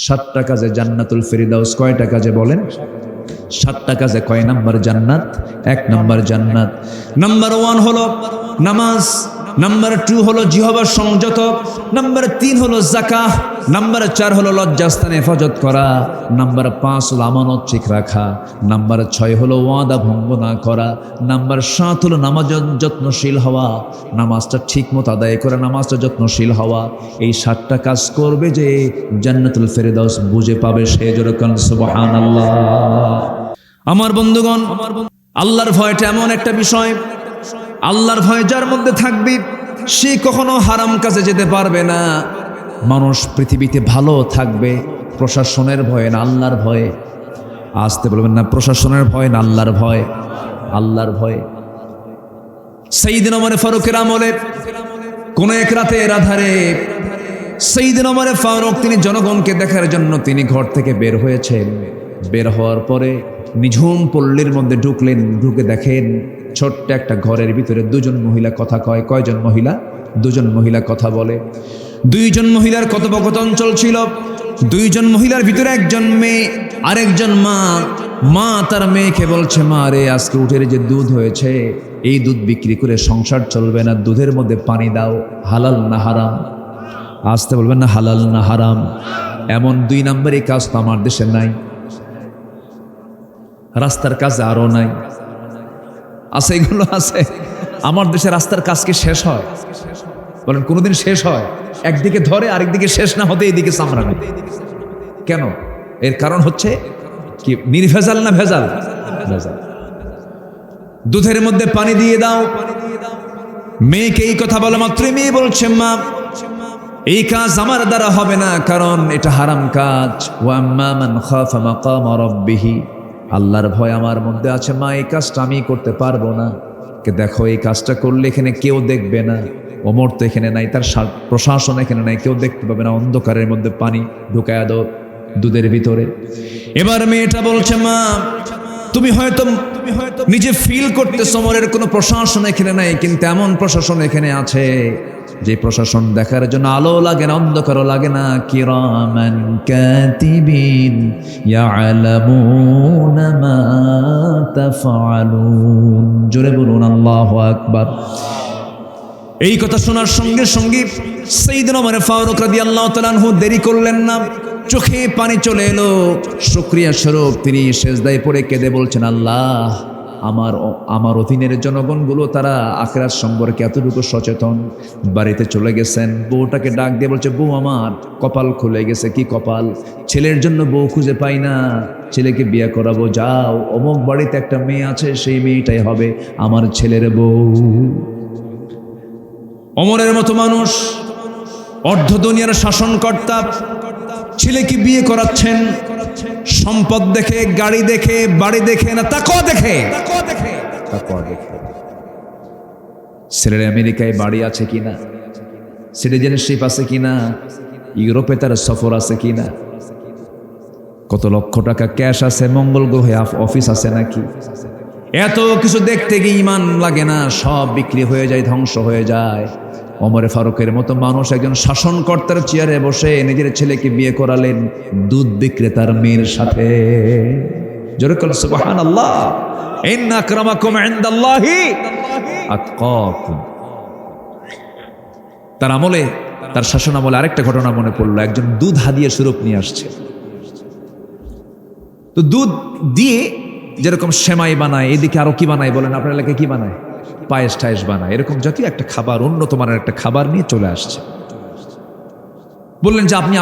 7টা কাজে জান্নাতুল ফেরদাউস, কয়টা কাজে বলেন? 7টা কাজে কয় নাম্বার জান্নাত? 1 নাম্বার জান্নাত। নাম্বার 1 হলো নামাজ, নাম্বার 2 হলো জিহবার সংযত, নাম্বার 3 হলো যাকাত, নাম্বার 4 হলো লজ্জাস্থানে হেফাজত করা, নাম্বার 5 হলো আমানত ঠিক রাখা, নাম্বার 6 হলো ওয়াদা ভঙ্গ না করা, নাম্বার 7 হলো নামাজ যত্নশীল হওয়া, নামাজটা ঠিক মতো আদায় করে নামাজটা যত্নশীল হওয়া। এই 7টা কাজ করবে যে জান্নাতুল ফেরদাউস বুঝে পাবে, সে জোরে কোন সুবহানাল্লাহ। আমার বন্ধুগণ, আল্লাহর ভয়টা এমন একটা বিষয়, আল্লাহর ভয় যার মধ্যে থাকবে সে কখনো হারাম কাজে যেতে পারবে না। মানুষ পৃথিবীতে ভালো থাকবে প্রশাসনের ভয়ে না আল্লাহর ভয়ে। আসতে বলবেন না, প্রশাসনের ভয় না আল্লাহর ভয়? আল্লাহর ভয়ে। সাইয়েদনা ওমর ফারুকের আমলে কোন এক রাতের আধারে সাইয়েদনা ওমর ফারুক তিনি জনগণকে দেখার জন্য তিনি ঘর থেকে বের হয়েছেন। বের হওয়ার পরে নিঝুম পল্লীর মধ্যে ঢুকলেন, ঢুকে দেখেন ছোট্ট একটা ঘরের ভিতরে 2জন মহিলা কথা কয়। কয়জন মহিলা? 2জন মহিলা কথা বলে। 2জন মহিলার কথোপকথন চলছিল। 2জন মহিলার ভিতরে একজন মেয়ে, আরেকজন মা। মা তার মেয়েকে বলছে, মা রে, আজকে উঠের যে দুধ হয়েছে এই দুধ বিক্রি করে সংসার চলবে না, দুধের মধ্যে পানি দাও। হালাল না হারাম? আসতে বলবেন না, হালাল না হারাম? এমন 2 নম্বরই কাজ তো আমার দেশে নাই, রাস্তার কাজ আরো নাই। আছে, এগুলো আছে। আমার দেশে রাস্তার কাজ কি শেষ হয়? বলেন, কোনোদিন শেষ হয়? একদিকে ধরে আরেকদিকে শেষ না হতে এইদিকে চামড়া নেই। কেন? এর কারণ হচ্ছে কি? নির্ভেজাল না ভেজাল? ভেজাল। দুধের মধ্যে পানি দিয়ে দাও। মেয়েকে এই কথা বলা মাত্র মেয়ে বলছে, মা এই কাজ আমার দ্বারা হবে না, কারণ এটা হারাম কাজ। ওয়া আম্মা মান খাফা মাকামা রাব্বিহি, আল্লাহর ভয় আমার মধ্যে আছে, মা এই কাজটা আমি করতে পারবো না। কে দেখো, এই কাজটা করলে এখানে কেউ দেখবে না। ওমর তো এখানে নাই, তার প্রশাসন এখানে নাই, কেউ দেখতে পাবে না। অন্ধকারের মধ্যে পানি ঢুকায়া দাও দুধের ভিতরে। এবার মেয়েটা বলছে, মা তুমি হয়তো নিজে ফিল করতেছো ওমরের কোনো প্রশাসন এখানে নাই, কিন্তু এমন প্রশাসন এখানে আছে যে প্রশাসন দেখার জন্য আলো লাগে না, অন্ধকারও লাগে না। কিরামান কাতিবিন ইয়ালামুনা মা তাফআলুন। জোরে বলুন আল্লাহু আকবার। এই কথা শোনার সঙ্গে সঙ্গে সাইয়েদনা ওমর ফারুক রাদিয়াল্লাহু তাআলা আনহু দেরি করলেন না, চোখে পানি চলে এলো। শুকরিয়া স্বরূপ তিনি সেজদায় পড়ে কেঁদে বলছেন, আল্লাহ, আমার অধীনের জনগণগুলো তারা আখিরাত সম্পর্কে এতটুকু সচেতন। বাড়িতে চলে গেছেন, বউটাকে ডাক দিয়ে বলছে, বউ আমার কপাল খুলে গেছে। কি কপাল? ছেলের জন্য বউ খুঁজে পাই না, ছেলেকে বিয়ে করাবো, যাও অমুক বাড়িতে একটা মেয়ে আছে, সেই মেয়েটাই হবে আমার ছেলের বউ। ওমরের মতো মানুষ, অর্ধ দুনিয়ার শাসনকর্তা, ছেলেকে বিয়ে করাচ্ছেন সম্পদ দেখে, গাড়ি দেখে, বাড়ি দেখে না, তাকওয়া দেখে। ছেলের আমেরিকায় বাড়ি আছে কিনা, সিটিজেনশিপ আছে কিনা, ইউরোপে তার সফর আছে কিনা, কত লক্ষ টাকা ক্যাশ আছে, মঙ্গল গ্রহে অফিস আছে নাকি। এত কিছু দেখতে গিয়ে ইমান লাগে না, সব বিক্রি হয়ে যায়, ধ্বংস হয়ে যায়। ওমর ফারুকের মতো মানুষ একজন শাসনকর্তার চেয়ারে বসে নিজের ছেলেকে বিয়ে করালেন দুধ বিক্রেতার মেয়ের সাথে। জোরে বলুন সুবহানাল্লাহ। ইন্না আকরামাকুম ইনদাল্লাহি আতকাকুম। তার আমলে, তার শাসন আমলে আরেকটা ঘটনা মনে পড়লো। একজন দুধ হাদিয়া স্বরূপ নিয়ে আসছে। তো দুধ দিয়ে যেরকম সেমাই বানায়, এদিকে আরো কি বানায় বলেন? আপনার এলাকায় কি বানায়? পায়েস টায়েস বানায়। এরকম জাতীয় একটা খাবার, উন্নত মানের একটা খাবার নিয়ে চলে আসছে। বললেন যে আপনি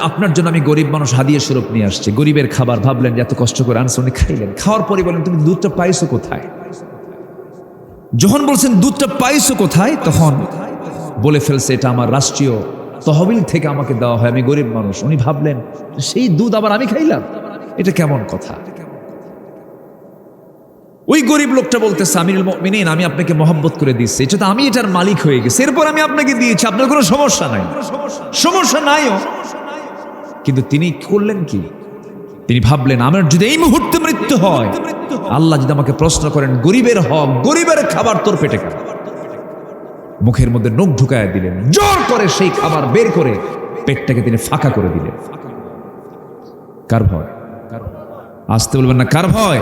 আপনার জন্য আমি গরিব মানুষ হাদিয়া স্বরূপ নিয়ে আসছি, গরিবের খাবার। ভাবলেন যে এত কষ্ট করে আনছে, উনি খাইলেন। খাওয়ার পরে বলেন, তুমি দুধটা পাইছো কোথায়? যখন বলছেন দুধটা পাইছো কোথায়, তখন বলে ফেলছে, এটা আমার রাষ্ট্রীয় তহবিল থেকে আমাকে দেওয়া হয়, আমি গরিব মানুষ। উনি ভাবলেন, সেই দুধ আবার আমি খাইলাম, এটা কেমন কথা? ওই গরিব লোকটা বলতেছে, আমিরুল মুমিনিন, আমি আপনাকে মহব্বত করে দিচ্ছি, এটা তো আমি এটার মালিক হয়ে গেছি, এরপর আমি আপনাকে দিয়েছি, আপনার কোনো সমস্যা নাই। সমস্যা নাইও, কিন্তু তিনি করলেন কি? তিনি ভাবলেন, আমার যদি এই মুহূর্তে মৃত্যু হয়, আল্লাহ যদি আমাকে প্রশ্ন করেন, গরিবের হক, গরিবের খাবার তোর পেটে কেন? মুখের মধ্যে নখ ঢুকায় দিলেন, জোর করে সেই খাবার বের করে পেটটাকে তিনি ফাঁকা করে দিলেন। কার ভয়? আসতে বলবেন না, কার ভয়?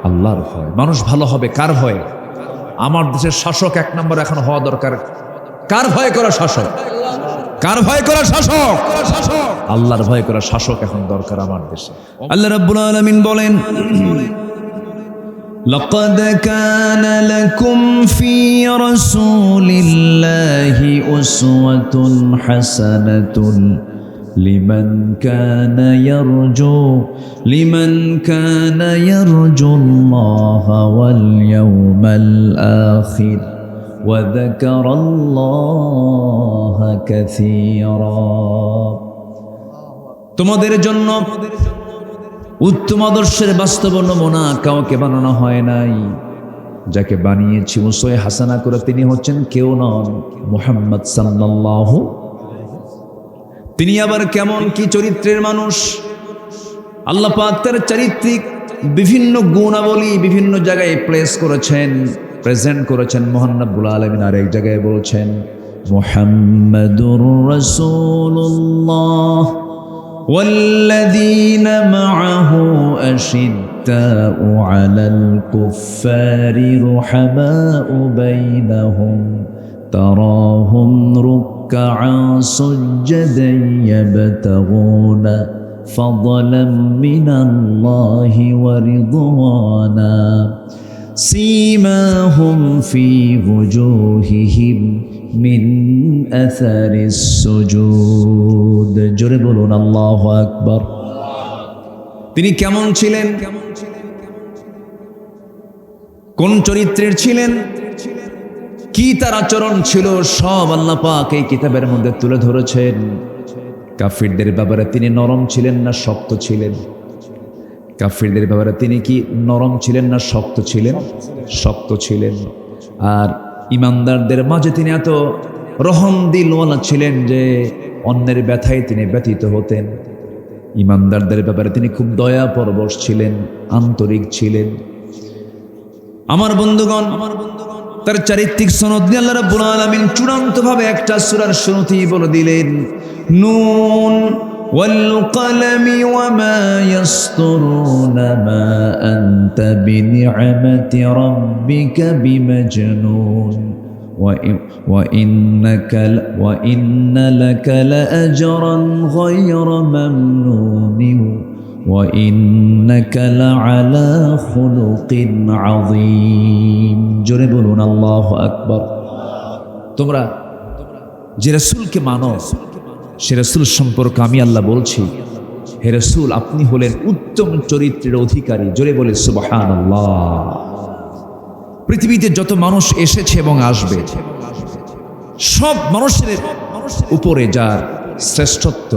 আল্লাহর ভয়। মানুষ ভালো হবে কার ভয়? আমার দেশের শাসক এক নম্বর এখন হওয়া দরকার কার ভয় করা শাসক? কার ভয় করা শাসক? আল্লাহর ভয় করা শাসক এখন দরকার আমার দেশে। আল্লাহ রাব্বুল আলামিন বলেন, لقد كان لكم في رسول الله أسوة حسنة لمن كان يرجو الله واليوم الآخر وذكر الله كثيرا। তোমাদের জন্য উত্তম আদর্শের বাস্তব নমুনা কাউকে বানানো হয় নাই, যাকে বানিয়েছি উসওয়া হাসানা করে তিনি হচ্ছেন কেউ নন, মুহাম্মদ সাল্লাল্লাহু। তিনি আবার কেমন কি চরিত্রের মানুষ? আল্লাহ পাক তার চারিত্রিক বিভিন্ন গুণাবলী বিভিন্ন জায়গায় প্লেস করেছেন, প্রেজেন্ট করেছেন। মহান রব্বুল আলামিন আর এক জায়গায় বলছেন, মুহাম্মাদুর রাসূলুল্লাহ والذين معه أشداء على الكفار رحماء بينهم تراهم ركعا سجدا يبتغون فضلا من الله ورضوانا سيماهم في وجوههم من أثر السجود। জোরে বলুন আল্লাহু আকবার। তিনি কেমন ছিলেন? কোন চরিত্রের ছিলেন? কি তার আচরণ ছিল? সব আল্লাহ পাক এই কিতাবের মধ্যে তুলে ধরেছেন। কাফিরদের ব্যাপারে তিনি নরম ছিলেন না শক্ত ছিলেন? কাফিরদের ব্যাপারে তিনি কি নরম ছিলেন না শক্ত ছিলেন? শক্ত ছিলেন। আর ইমানদারদের মাঝে তিনি এত রহম দিলওয়ালা ছিলেন যে অন্যের ব্যথায় তিনি ব্যথিত হতেন। ইমানদারদের ব্যাপারে তিনি খুব দয়া পরবশ ছিলেন, আন্তরিক ছিলেন। আমার বন্ধুগণ, তার চারিত্রিক সনদ দিয়ে আল্লাহ রাব্বুল আলামিন চূড়ান্তভাবে একটা সূরার শুরুতেই বলে দিলেন, নুন ওয়াল কলমি ওয়া মা ইয়াসতুরুন মা আনতা বিনি'মাতি রাব্বিকা বিমাজনুন ওয়া ইন্না লাকা লাআজরান গায়রা মামনুন ওয়া ইন্নাকা লাআলা খুলুকিন আযীম। জোরে বলুন আল্লাহু আকবার। তোমরা যে রাসূলকে মানো সে রাসূল সম্পর্কে আমি আল্লাহ বলছি, হে রাসূল আপনি হলেন উত্তম চরিত্রের অধিকারী। জোরে বলে সুবহানাল্লাহ। পৃথিবীতে যত মানুষ এসেছে এবং আসবে সব মানুষের উপরে যার শ্রেষ্ঠত্ব,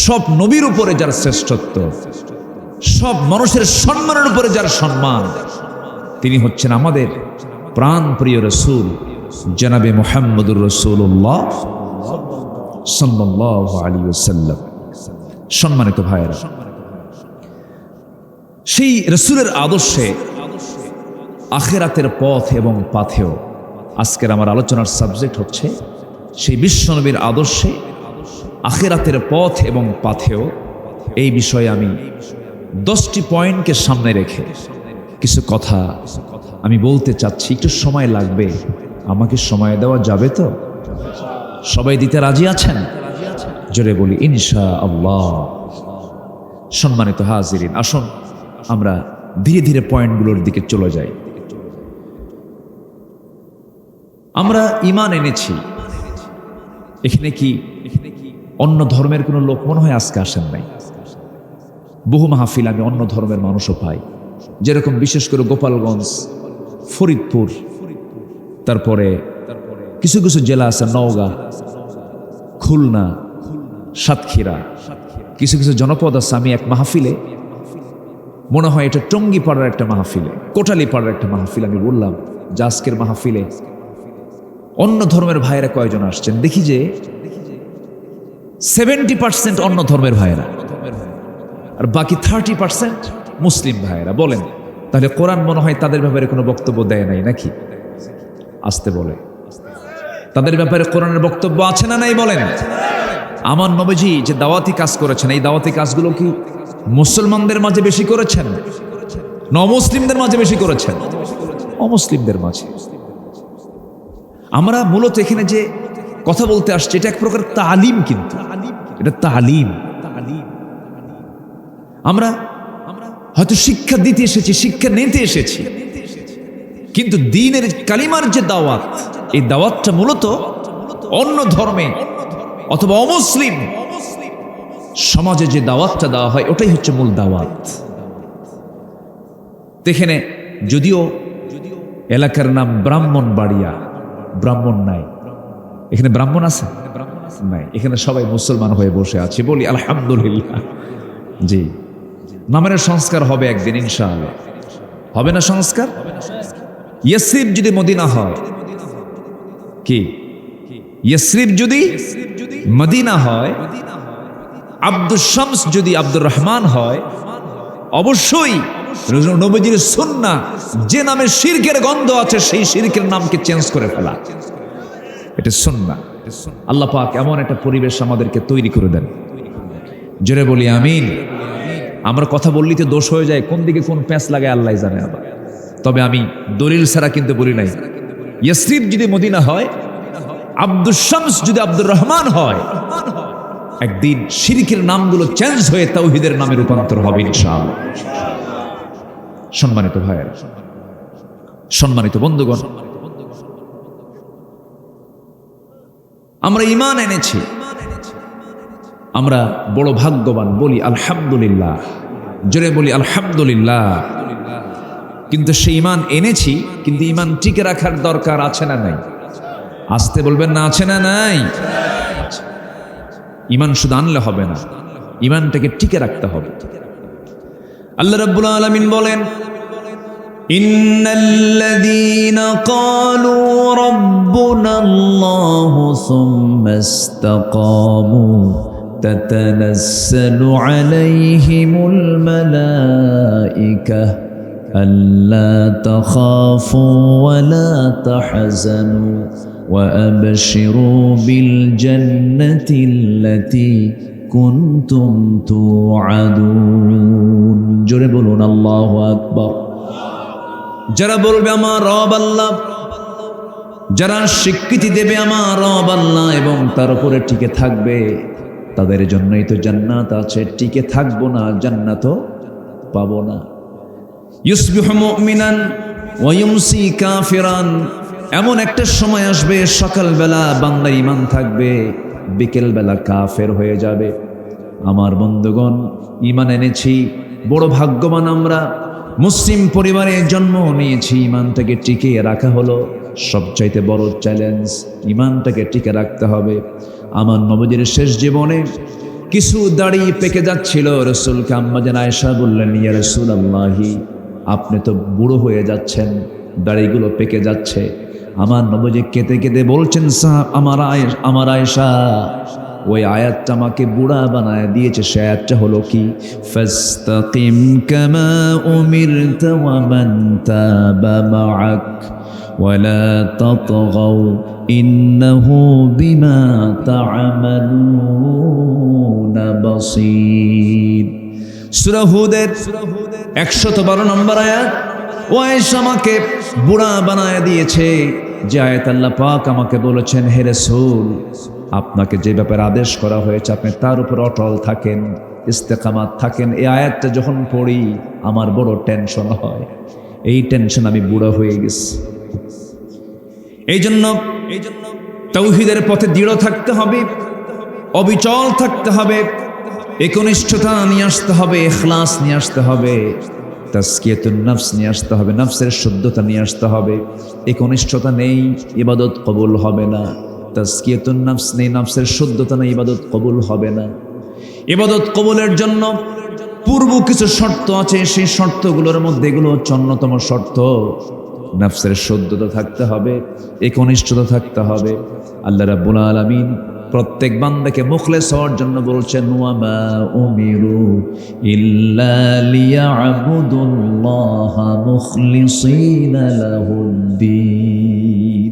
সব নবীর উপরে যার শ্রেষ্ঠত্ব, সব মানুষের সম্মানের উপরে যার সম্মান, তিনি হচ্ছেন আমাদের প্রাণ প্রিয় রাসূল জনাবে মুহাম্মদুর রাসূলুল্লাহ সাল্লাল্লাহু আলাইহি ওয়াসাল্লাম। সম্মানিত ভাইয়েরা, সেই রাসূলের আদর্শে আখিরাতের পথ এবং পাথেয় আজকের আমার আলোচনার সাবজেক্ট হচ্ছে সেই বিশ্বনবীর আদর্শে আখিরাতের পথ এবং পাথেয়। এই বিষয়ে আমি 10টি পয়েন্টকে সামনে রেখে কিছু কথা আমি বলতে চাচ্ছি। একটু সময় লাগবে, আমাকে সময় দেওয়া যাবে তো? সবাই দিতে রাজি আছেন? জোরে বলি ইনশাআল্লাহ। সম্মানিত হাজিরিন, আসুন আমরা ধীরে ধীরে পয়েন্টগুলোর দিকে চলে যাই। আমরা ঈমান এনেছি, এখানে কি অন্য ধর্মের কোনো লোক মনে হয় আজকে আসেন নাই? বহু মাহফিল আমি অন্য ধর্মের মানুষও পাই, যেরকম বিশেষ করে গোপালগঞ্জ, ফরিদপুর, তারপরে কিছু কিছু জেলা আছে নওগাঁ, খুলনা, সাতক্ষীরা, কিছু কিছু জনপদ আছে। আমি এক মাহফিলে, মনে হয় এটা টঙ্গীপাড়ার একটা মাহফিলে, কোটালীপাড়ার একটা মাহফিল, আমি বললাম যে আজকের মাহফিলে অন্য ধর্মের ভাইয়েরা কয়জন আসছেন? দেখি যে 70% অন্য ধর্মের ভাইয়েরা আর বাকি 30% মুসলিম ভাইয়েরা। বলেন তাহলে কোরআন মনে হয় তাদের ব্যাপারে কোনো বক্তব্য দেয় নাই নাকি? আসতে বলে তাদের ব্যাপারে কোরআনের বক্তব্য আছে না নাই? বলেন আমার নবীজি যে দাওয়াতি কাজ করেছেন, এই দাওয়াতি কাজগুলো কি মুসলমানদের মাঝে বেশি করেছেন না অমুসলিমদের মাঝে বেশি করেছেন? অমুসলিমদের মাঝে। আমরা মূলত এখানে যে কথা বলতে আসছি, এটা এক প্রকার তালিম, কিন্তু এটা তালিম। আমরা হয়তো শিক্ষা দিতে এসেছি, শিক্ষা নিতে এসেছি, কিন্তু দ্বীনের কালিমার যে দাওয়াত, এই দাওয়াতটা মূলত অন্য ধর্মে অথবা অমুসলিম সমাজে যে দাওয়াতটা দেওয়া হয়, ওটাই হচ্ছে মূল দাওয়াত। এখানে যদিও এলাকার নাম ব্রাহ্মণবাড়িয়া, ব্রাহ্মণ নাই এখানে। ব্রাহ্মণ আছে নাই এখানে, সবাই মুসলমান হয়ে বসে আছে, বলি আলহামদুলিল্লাহ। জি, নামের সংস্কার হবে একদিন ইনশাআল্লাহ। হবে না সংস্কার? ইয়াসরিব যদি মদিনা হয়, কি ইয়াসরিব যদি মদিনা হয়, আব্দুল শামস যদি আব্দুর রহমান হয়, অবশ্যই নবীজির সুন্নাহ যে নামে শিরকের গন্ধ আছে, সেই শিরকের নামকে চেঞ্জ করে ফেলা, এটা সুন্নাহ। আল্লাহ পাক এমন একটা পরিবেশ আমাদেরকে তৈরি করে দেন, জোরে বলি আমিন। আমরা কথা বললি তো দোষ হয়ে যায়, কোন দিকে কোন প্যাঁচ লাগে আল্লাহ জানে। আবার তবে আমি দলিল ছাড়া কিন্তু বলি নাই, ইয়াসরিব যদি মদিনা হয়, আব্দুল শামস যদি আব্দুর রহমান হয়, একদিন শিরকের নামগুলো চেঞ্জ হয়ে তাওহীদের নামে রূপান্তর হবে ইনশাআল্লাহ। সম্মানিত ভাইয়েরা, সম্মানিত বন্ধুগণ, আমরা ঈমান এনেছি, আমরা বড় ভাগ্যবান, বলি আলহামদুলিল্লাহ, জোরে বলি আলহামদুলিল্লাহ। কিন্তু সেই ঈমান এনেছি, কিন্তু ঈমান টিকে রাখার দরকার আছে না নাই? আসতে বলবেন না, আছে না নাই? ঈমান শুধু আনলে হবে না, ঈমানটাকে টিকে রাখতে হবে। আল্লাহ রাব্বুল আলামিন বলেন, ইন্নাল্লাযীনা ক্বালু রাব্বুনাল্লাহু সুম্মা ইসতাকামু তাতানাজ্জালু আলাইহিমুল মালাঈকা আল্লা তাখাফু ওয়া লা তাহজানু ওয়া আবশিরু বিল জান্নাতিল্লাতী কুনতুম তুআদুন। জোরে বলুন আল্লাহু আকবার। যারা বলবে আমার রব আল্লাহ, যারা স্বীকৃতি দেবে আমার রব আল্লাহ এবং তার উপরে টিকে থাকবে, তাদের জন্যই তো জান্নাত আছে। টিকে থাকবো না, জান্নাতও পাবো না। ইউসবিহু মুমিনান ওয়া ইউমসি কাফিরান, এমন একটা সময় আসবে সকালবেলা বান্দা ঈমান থাকবে, বিকেলবেলা কাফের হয়ে যাবে। আমার বন্ধুগণ, ঈমান এনেছি, বড় ভাগ্যবান আমরা। মুসলিম পরিবারে জন্ম নিয়েছি, ঈমানটাকে টিকিয়ে রাখা হলো সবচাইতে বড় চ্যালেঞ্জ। ঈমানটাকে টিকে রাখতে হবে। আমার নবীর শেষ জীবনে কিছু দাড়ি পেকে যাচ্ছিল, রাসূলকে আম্মা জান আয়েশা বললেন, ইয়া রাসূলুল্লাহি, আপনি তো বুড়ো হয়ে যাচ্ছেন, দাড়িগুলো পেকে যাচ্ছে। আমার নবীজি কেঁদে কেঁদে বলছেন, আমার আয়েশা, ওই আয়াতটা আমাকে বুড়া বানায় দিয়েছে। সে আয়াতটা হলো কি, ফাস্তাকিম কামা উমিরতা ওয়া মান তাবা মাআক ওয়া লা তাতগাউ ইন্নাহু বিমা তা'মালুনা বাসীর। সূরা হুদের 112 নম্বর আয়াত। ও আয়েশা আমাকে বুড়া বানায় দিয়েছে, যে আয়াত আল্লাহ পাক আমাকে বলেছেন, হে রাসূল, আপনাকে যে ব্যাপারে আদেশ করা হয়েছে আপনি তার উপর অটল থাকেন, ইস্তেকামাত থাকেন। এই আয়াতটা যখন পড়ি আমার বড় টেনশন হয়। এই টেনশন, আমি বুড়া হয়ে গেছি। এই জন্য তাওহীদের পথে দৃঢ় থাকতে হবে, অবিচল থাকতে হবে, একনিষ্ঠতা নিয়ে আসতে হবে, ইখলাস নিয়ে আসতে হবে, তাজকিয়াতুন নফস নিয়ে আসতে হবে, নফসের শুদ্ধতা নিয়ে আসতে হবে। একনিষ্ঠতা নেই, ইবাদত কবুল হবে না। তাজকিয়াতুন নফস নেই, নফসের শুদ্ধতা নেই, ইবাদত কবুল হবে না। ইবাদত কবুলের জন্য পূর্ব কিছু শর্ত আছে, সেই শর্তগুলোর মধ্যে এগুলো হচ্ছে অন্যতম শর্ত। নফসের শুদ্ধতা থাকতে হবে, একনিষ্ঠতা থাকতে হবে। আল্লাহ রাব্বুল আলামিন প্রত্যেক বান্দাকে মুখলেস হওয়ার জন্য বলছেন, ওয়া মা উমিরু ইল্লা লিয়া'বুদুল্লাহা মুখলিসিনা লাহুদ্দীন।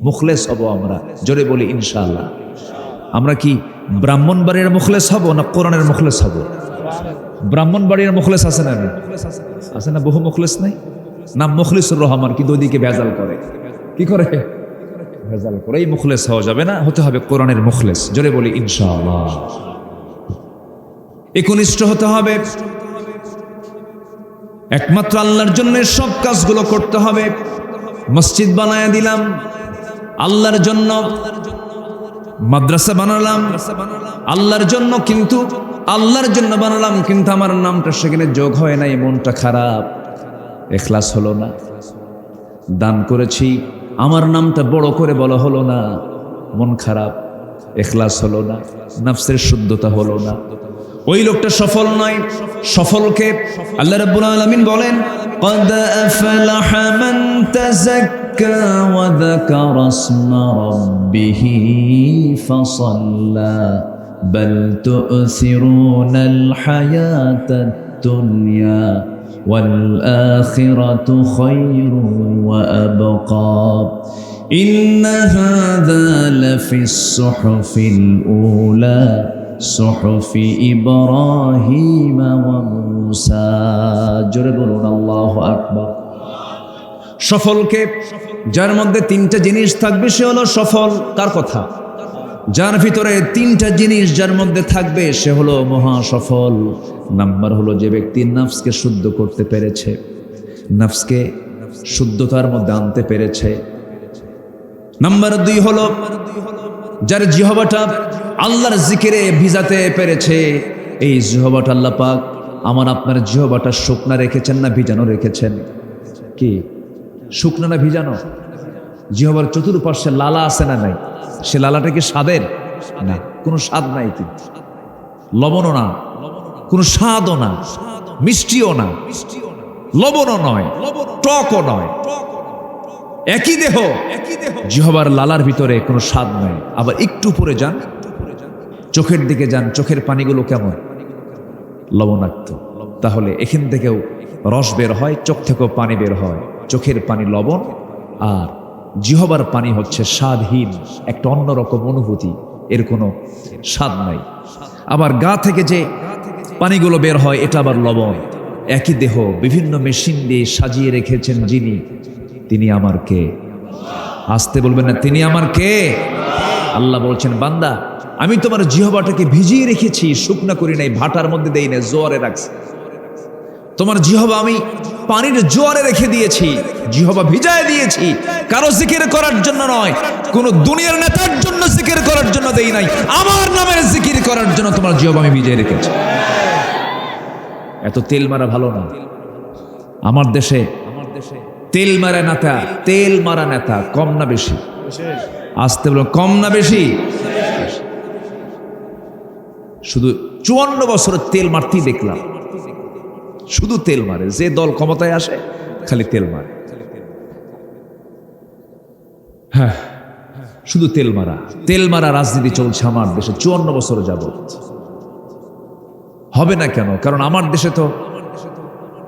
মুখলেস হব আমরা, জোরে বলি ইনশাআল্লাহ। আমরা কি ব্রাহ্মণবাড়ির মুখলেস হব না কোরআনের মুখলেস হব? ব্রাহ্মণবাড়ির মুখলেস আছে না? আছে না? বহু মুখলেস নাই, নাম মুখলিসুর রহমান, কিন্তু ওইদিকে ভেজাল করে। কি করে? ভেজাল করে। এই মুখলেস হওয়া যাবে না, হতে হবে কোরআনের মুখলেস। জোরে বলি ইনশাআল্লাহ। একনিষ্ঠ হতে হবে, একমাত্র আল্লাহর জন্য সব কাজগুলো করতে হবে। মসজিদ বানায় দিলাম আল্লাহর জন্য, মাদ্রাসা বানালাম আল্লাহর জন্য, কিন্তু আল্লাহর জন্য বানালাম, কিন্তু আমার নামটা সেখানে যোগ হয় নাই, মনটা খারাপ, ইখলাস হলো না। দান করেছি, আমার নামটা বড় করে বলা হলো না, মন খারাপ, ইখলাস হলো না, নফসের শুদ্ধতা হলো না, ওই লোকটা সফল নয়। সফলকে আল্লাহ রাব্বুল আলামিন বলেন, قد أفلح من تزكى وذكر اسم ربه فصلى بل تؤثرون الحياة الدنيا والآخرة خير وأبقى إن هذا لفي الصحف الأولى صحف إبراهيم وموسى জোরে বলুন আল্লাহু আকবার। সফলকে যার মধ্যে তিনটা জিনিস থাকবে সে হলো সফল। কার কথা? যার ভিতরে তিনটা জিনিস যার মধ্যে থাকবে সে হলো মহা সফল। নাম্বার হলো যে ব্যক্তি নফসকে শুদ্ধ করতে পেরেছে, নফসকে শুদ্ধতার মধ্যে আনতে পেরেছে। নাম্বার 2 হলো যার জিহ্বাটা আল্লাহর জিকিরে ভিজাতে পেরেছে। এই জিহ্বাটা আল্লাহ পাক আমার আপনার জিহ্বাটা শুকনা রেখেছেন না ভিজানো রেখেছেন? কি শুকনা না ভিজানো? জিহ্বার চতুর্পার্শ্বে লালা আছে না নাই? সে লালাটা কি স্বাদের? না, কোনো স্বাদ নাই, কিন্তু লবণও না, কোনো স্বাদও না, মিষ্টিও না, লবণও নয়, টকও নয়। একই দেহ, জিহ্বার লালার ভিতরে কোনো স্বাদ নাই। আবার একটু উপরে যান, চোখের দিকে যান, চোখের পানিগুলো কেমন? লবণাক্ত। তাহলে এখান থেকেও রস বের হয়, চোখ থেকেও পানি বের হয়। চোখের পানি লবণ, আর জিহ্বার পানি হচ্ছে স্বাদহীন, একটা অন্যরকম অনুভূতি, এর কোনো স্বাদ নাই। আবার গা থেকে যে পানিগুলো বের হয় এটা আবার লবণ। একই দেহ বিভিন্ন মেশিন দিয়ে সাজিয়ে রেখেছেন যিনি, তিনি আমার কে? আসতে বলবেন না, তিনি আমার কে? আল্লাহ বলছেন, বান্দা আমি তোমার জিহ্বাটাকে ভিজিয়ে রেখেছি, শুকনা করি নাই, ভাটার মধ্যে দেই না, জোয়ারে রাখছি। তোমার জিহ্বা আমি পানির জোয়ারে রেখে দিয়েছি, জিহ্বা ভিজায় দিয়েছি, কারো জিকির করার জন্য নয়, কোন দুনিয়ার নেতার জন্য জিকির করার জন্য দেই নাই, আমার নামের জিকির করার জন্য তোমার জিহ্বা আমি ভিজিয়ে রেখেছি। এত তেল মারা ভালো না। আমার দেশে তেল মারা নেতা, তেল মারা নেতা কম না বেশি? আসতে বলো, কম না বেশি? শুধু 54 বছর তেল মারতেই দেখলাম, শুধু তেল মারে। যে দল ক্ষমতায় আসে খালি তেল মারে। হ্যাঁ, শুধু তেল মারা, তেল মারা রাজনীতি চলছে আমার দেশে 54 বছর যাবত। হবে না কেন? কারণ আমার দেশে তো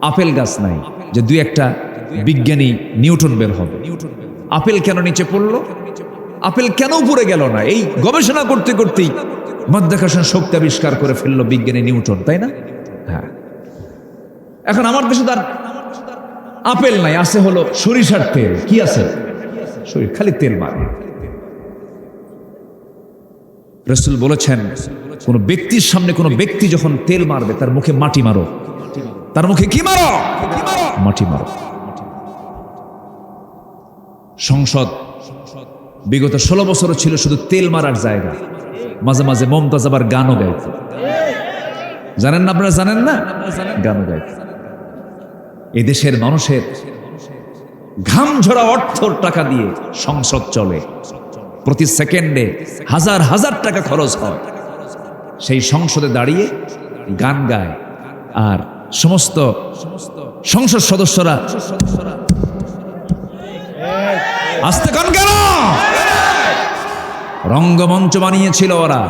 আপেল গাছ নাই যে 2-1টা বিজ্ঞানী নিউটন বের হবে। আপেল কেন নিচে পড়লো? আপেল কেন উপরে গেল না? এই গবেষণা করতে করতেই মাধ্যাকর্ষণ শক্তি আবিষ্কার করে ফেললো বিজ্ঞানী নিউটন, তাই না? হ্যাঁ, এখন আমার দেশে তার আপেল নাই, আছে হলো সরিষার তেল। কি আছে? খালি তেল মারে। রাসূল বলেছেন, কোন ব্যক্তির সামনে কোন ব্যক্তি যখন তেল মারবে তার মুখে মাটি মারো। তার মুখে কি মারো? মাটি মারো। সংসদ বিগত 16 বছর ছিল শুধু তেল মারার জায়গা। মাঝে মাঝে মমতাজ আবার গানও গাইত। জানেন না? আপনারা জানেন না? গানও গাইত। এদেশের মানুষের ঘাম ঝরা অর্থর টাকা দিয়ে সংসদ চলে। প্রতি সেকেন্ডে হাজার হাজার টাকা খরচ হয়। সেই সংসদে দাঁড়িয়ে গান গায়, আর সমস্ত সংসদ সদস্যরা আস্তে গান কেন? রঙ্গমঞ্চ বানিয়েছিল ওরা।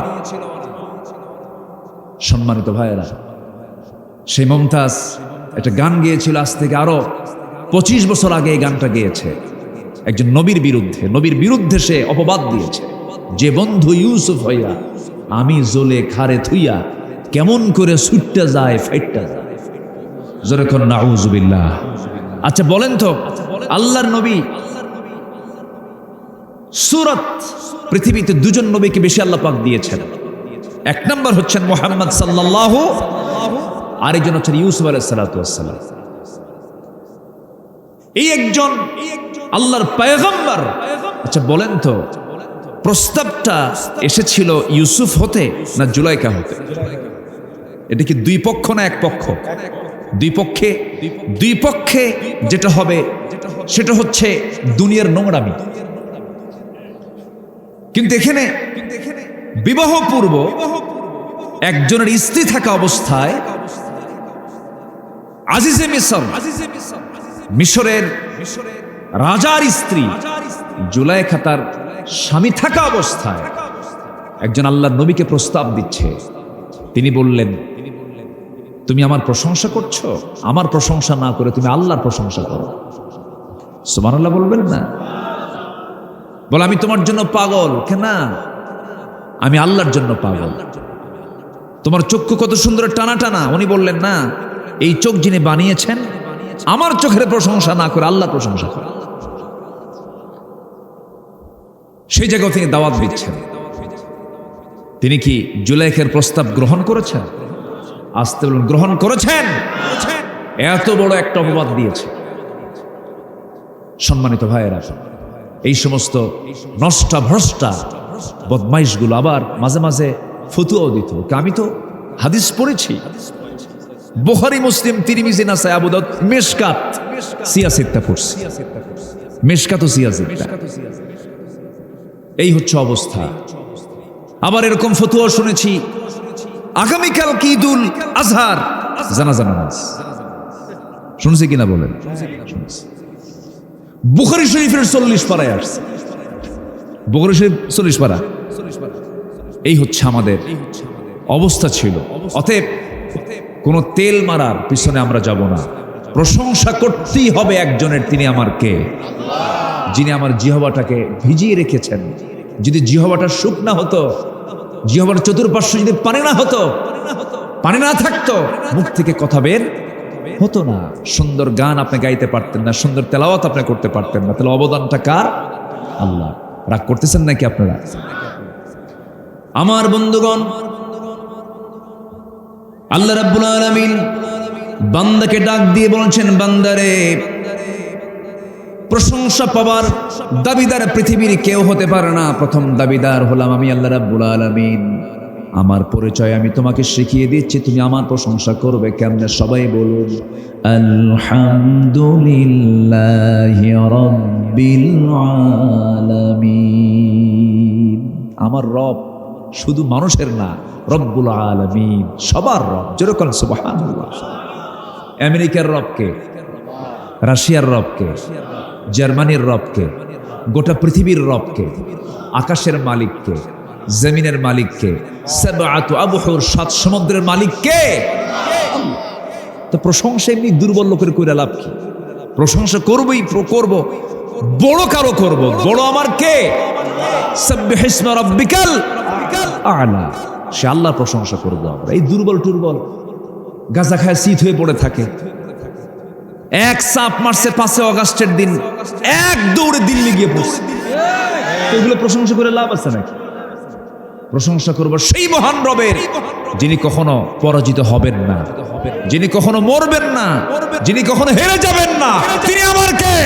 সম্মানিত ভাইয়েরা, সেই মমতাজ একটা গান গেয়েছিল, আজ থেকে আরো 25 বছর আগে এই গানটা গেয়েছে। একজন নবীর বিরুদ্ধে সে অপবাদ দিয়েছে যে বন্ধু ইউসুফ হইয়া আমি জলে খারে থুইয়া কেমন করে ছুটতে যায় ফাইটটা যায়। জোরে কোন নাউজুবিল্লাহ। আচ্ছা বলেন তো, আল্লাহর নবী সূরত পৃথিবীতে দুজন নবীকে বেশি আল্লাহ পাক দিয়েছেন। এক নম্বর হচ্ছেন মুহাম্মদ সাল্লাল্লাহু, আরেকজন হচ্ছেন ইউসুফ আলাইহিস সালাতু ওয়াস সালাম। এই একজন আল্লাহর পয়গম্বর। আচ্ছা বলেন তো, প্রস্তাবটা এসেছিল ইউসুফ হতে না জুলাইখা হতে? এটা কি দুই পক্ষ না এক পক্ষ? দুই পক্ষে যেটা হবে সেটা হচ্ছে দুনিয়ার নোংরামি। কিন্তু এখানে বিবাহ পূর্ব একজনের স্ত্রী থাকা অবস্থায় আজিজে মিসর, মিশরের রাজার স্ত্রী জুলাইখা তার স্বামী থাকা অবস্থায় একজন আল্লাহর নবীকে প্রস্তাব দিচ্ছে। তিনি বললেন, তুমি আমার প্রশংসা করছো, আমার প্রশংসা না করে তুমি আল্লাহর প্রশংসা করো। সুবহানাল্লাহ বলবেন না? বলে আমি তোমার জন্য পাগল। কেন? আমি আল্লাহর জন্য পাগল। তোমার চক্ষু কত সুন্দর টানা টানা। উনি বললেন, না, এই চোখ যিনি বানিয়েছেন আমার চোখের প্রশংসা না করে আল্লাহর প্রশংসা করে। সেই জায়গায় তিনি দাওয়াত দিচ্ছেন। তিনি কি জুলাইখার প্রস্তাব গ্রহণ করেছেন? আসতে বলুন, গ্রহণ করেছেন। এত বড় একটা অপবাদ দিয়েছে। সম্মানিত ভাইয়েরা, এই সমস্ত নষ্টা ভ্রষ্টা বদমাইশগুলো আবার মাঝে মাঝে ফতুয়াও দিত। আমি তো হাদিস পড়েছি, বুখারী, মুসলিম, তিরমিজি, নাসাই, আবু দাউদ, মিশকাত, সিয়াসিত্তা পড়ছি। মিশকাত ও সিয়াসিত্তা, এই হচ্ছে অবস্থা। আবার এরকম ফতুয়া শুনেছি, আগামীকাল কি ঈদুল আজহার, জানাজা নামাজ। শুনছি কিনা বলেন? বুখারী শরীফের 40 পারায় আসছে। বুখারী শরীফ 40 পারা। এই হচ্ছে আমাদের অবস্থা ছিল। অতএব কোন তেল মারার পিছনে আমরা যাব না। প্রশংসা করতেই হবে একজনের। তিনি আমার কে? যিনি আমার জিহ্বাটাকে ভিজিয়ে রেখেছেন। যদি জিহ্বাটা শুকনা হতো, জিহ্বার চতুর্পার্শ্ব যদি পানি না হতো, পানি না থাকতো, মুখ থেকে কথা বের হতো না। সুন্দর গান আপনি গাইতে পারতেন না, সুন্দর তেলাওয়াত আপনি করতে পারতেন না। তাহলে অবদানটা কার? আল্লাহ। রাগ করতেছেন নাকি আপনারা? আমার বন্ধুগণ, আল্লাহ রাব্বুল আলামিন বান্দাকে ডাক দিয়ে বলছেন, বান্দারে, প্রশংসা পাবার দাবিদার পৃথিবীর কেউ হতে পারে না। প্রথম দাবিদার হলাম আমি, আল্লাহ রাব্বুল আলামিন। আমার পরিচয় আমি তোমাকে শিখিয়ে দিচ্ছি, তুমি আমার প্রশংসা করবে কেমনে? সবাই বলুন, আলহামদুলিল্লাহি রাব্বিল আলামিন। আমার রব শুধু মানুষের না, রব্বুল আলামিন, সবার রব। যেরকম সুবহানাল্লাহ। আমেরিকার রবকে, রাশিয়ার রবকে, জার্মানির রবকে, গোটা পৃথিবীর রবকে, আকাশের মালিককে, জমিনের মালিককে, সাবআতু আবহুর, 7 সমুদ্রের মালিককে। তো প্রশংসা এমনি দুর্বল লোকের কইরা লাভ কি? প্রশংসা করবই, করব, বড় কারো করব। বড় আমার কে? সাব্বিহিসমা রাব্বিকাল আ'লা। সে আল্লাহর প্রশংসা করব আমরা। এই দুর্বল টুর্বল গাঁজা খায় শীত হয়ে পড়ে থাকে, এক চাপ মারছে 5 আগস্টের দিন, এক দৌড়ে দিল্লি গিয়ে পড়ছে। এগুলো প্রশংসা করে লাভ আছে নাকি? প্রশংসা করব সেই মহান রবের, যিনি কখনো পরাজিত হবেন না, যিনি কখনো মরবেন না, যিনি কখনো হেরে যাবেন না। তিনি আমার কে?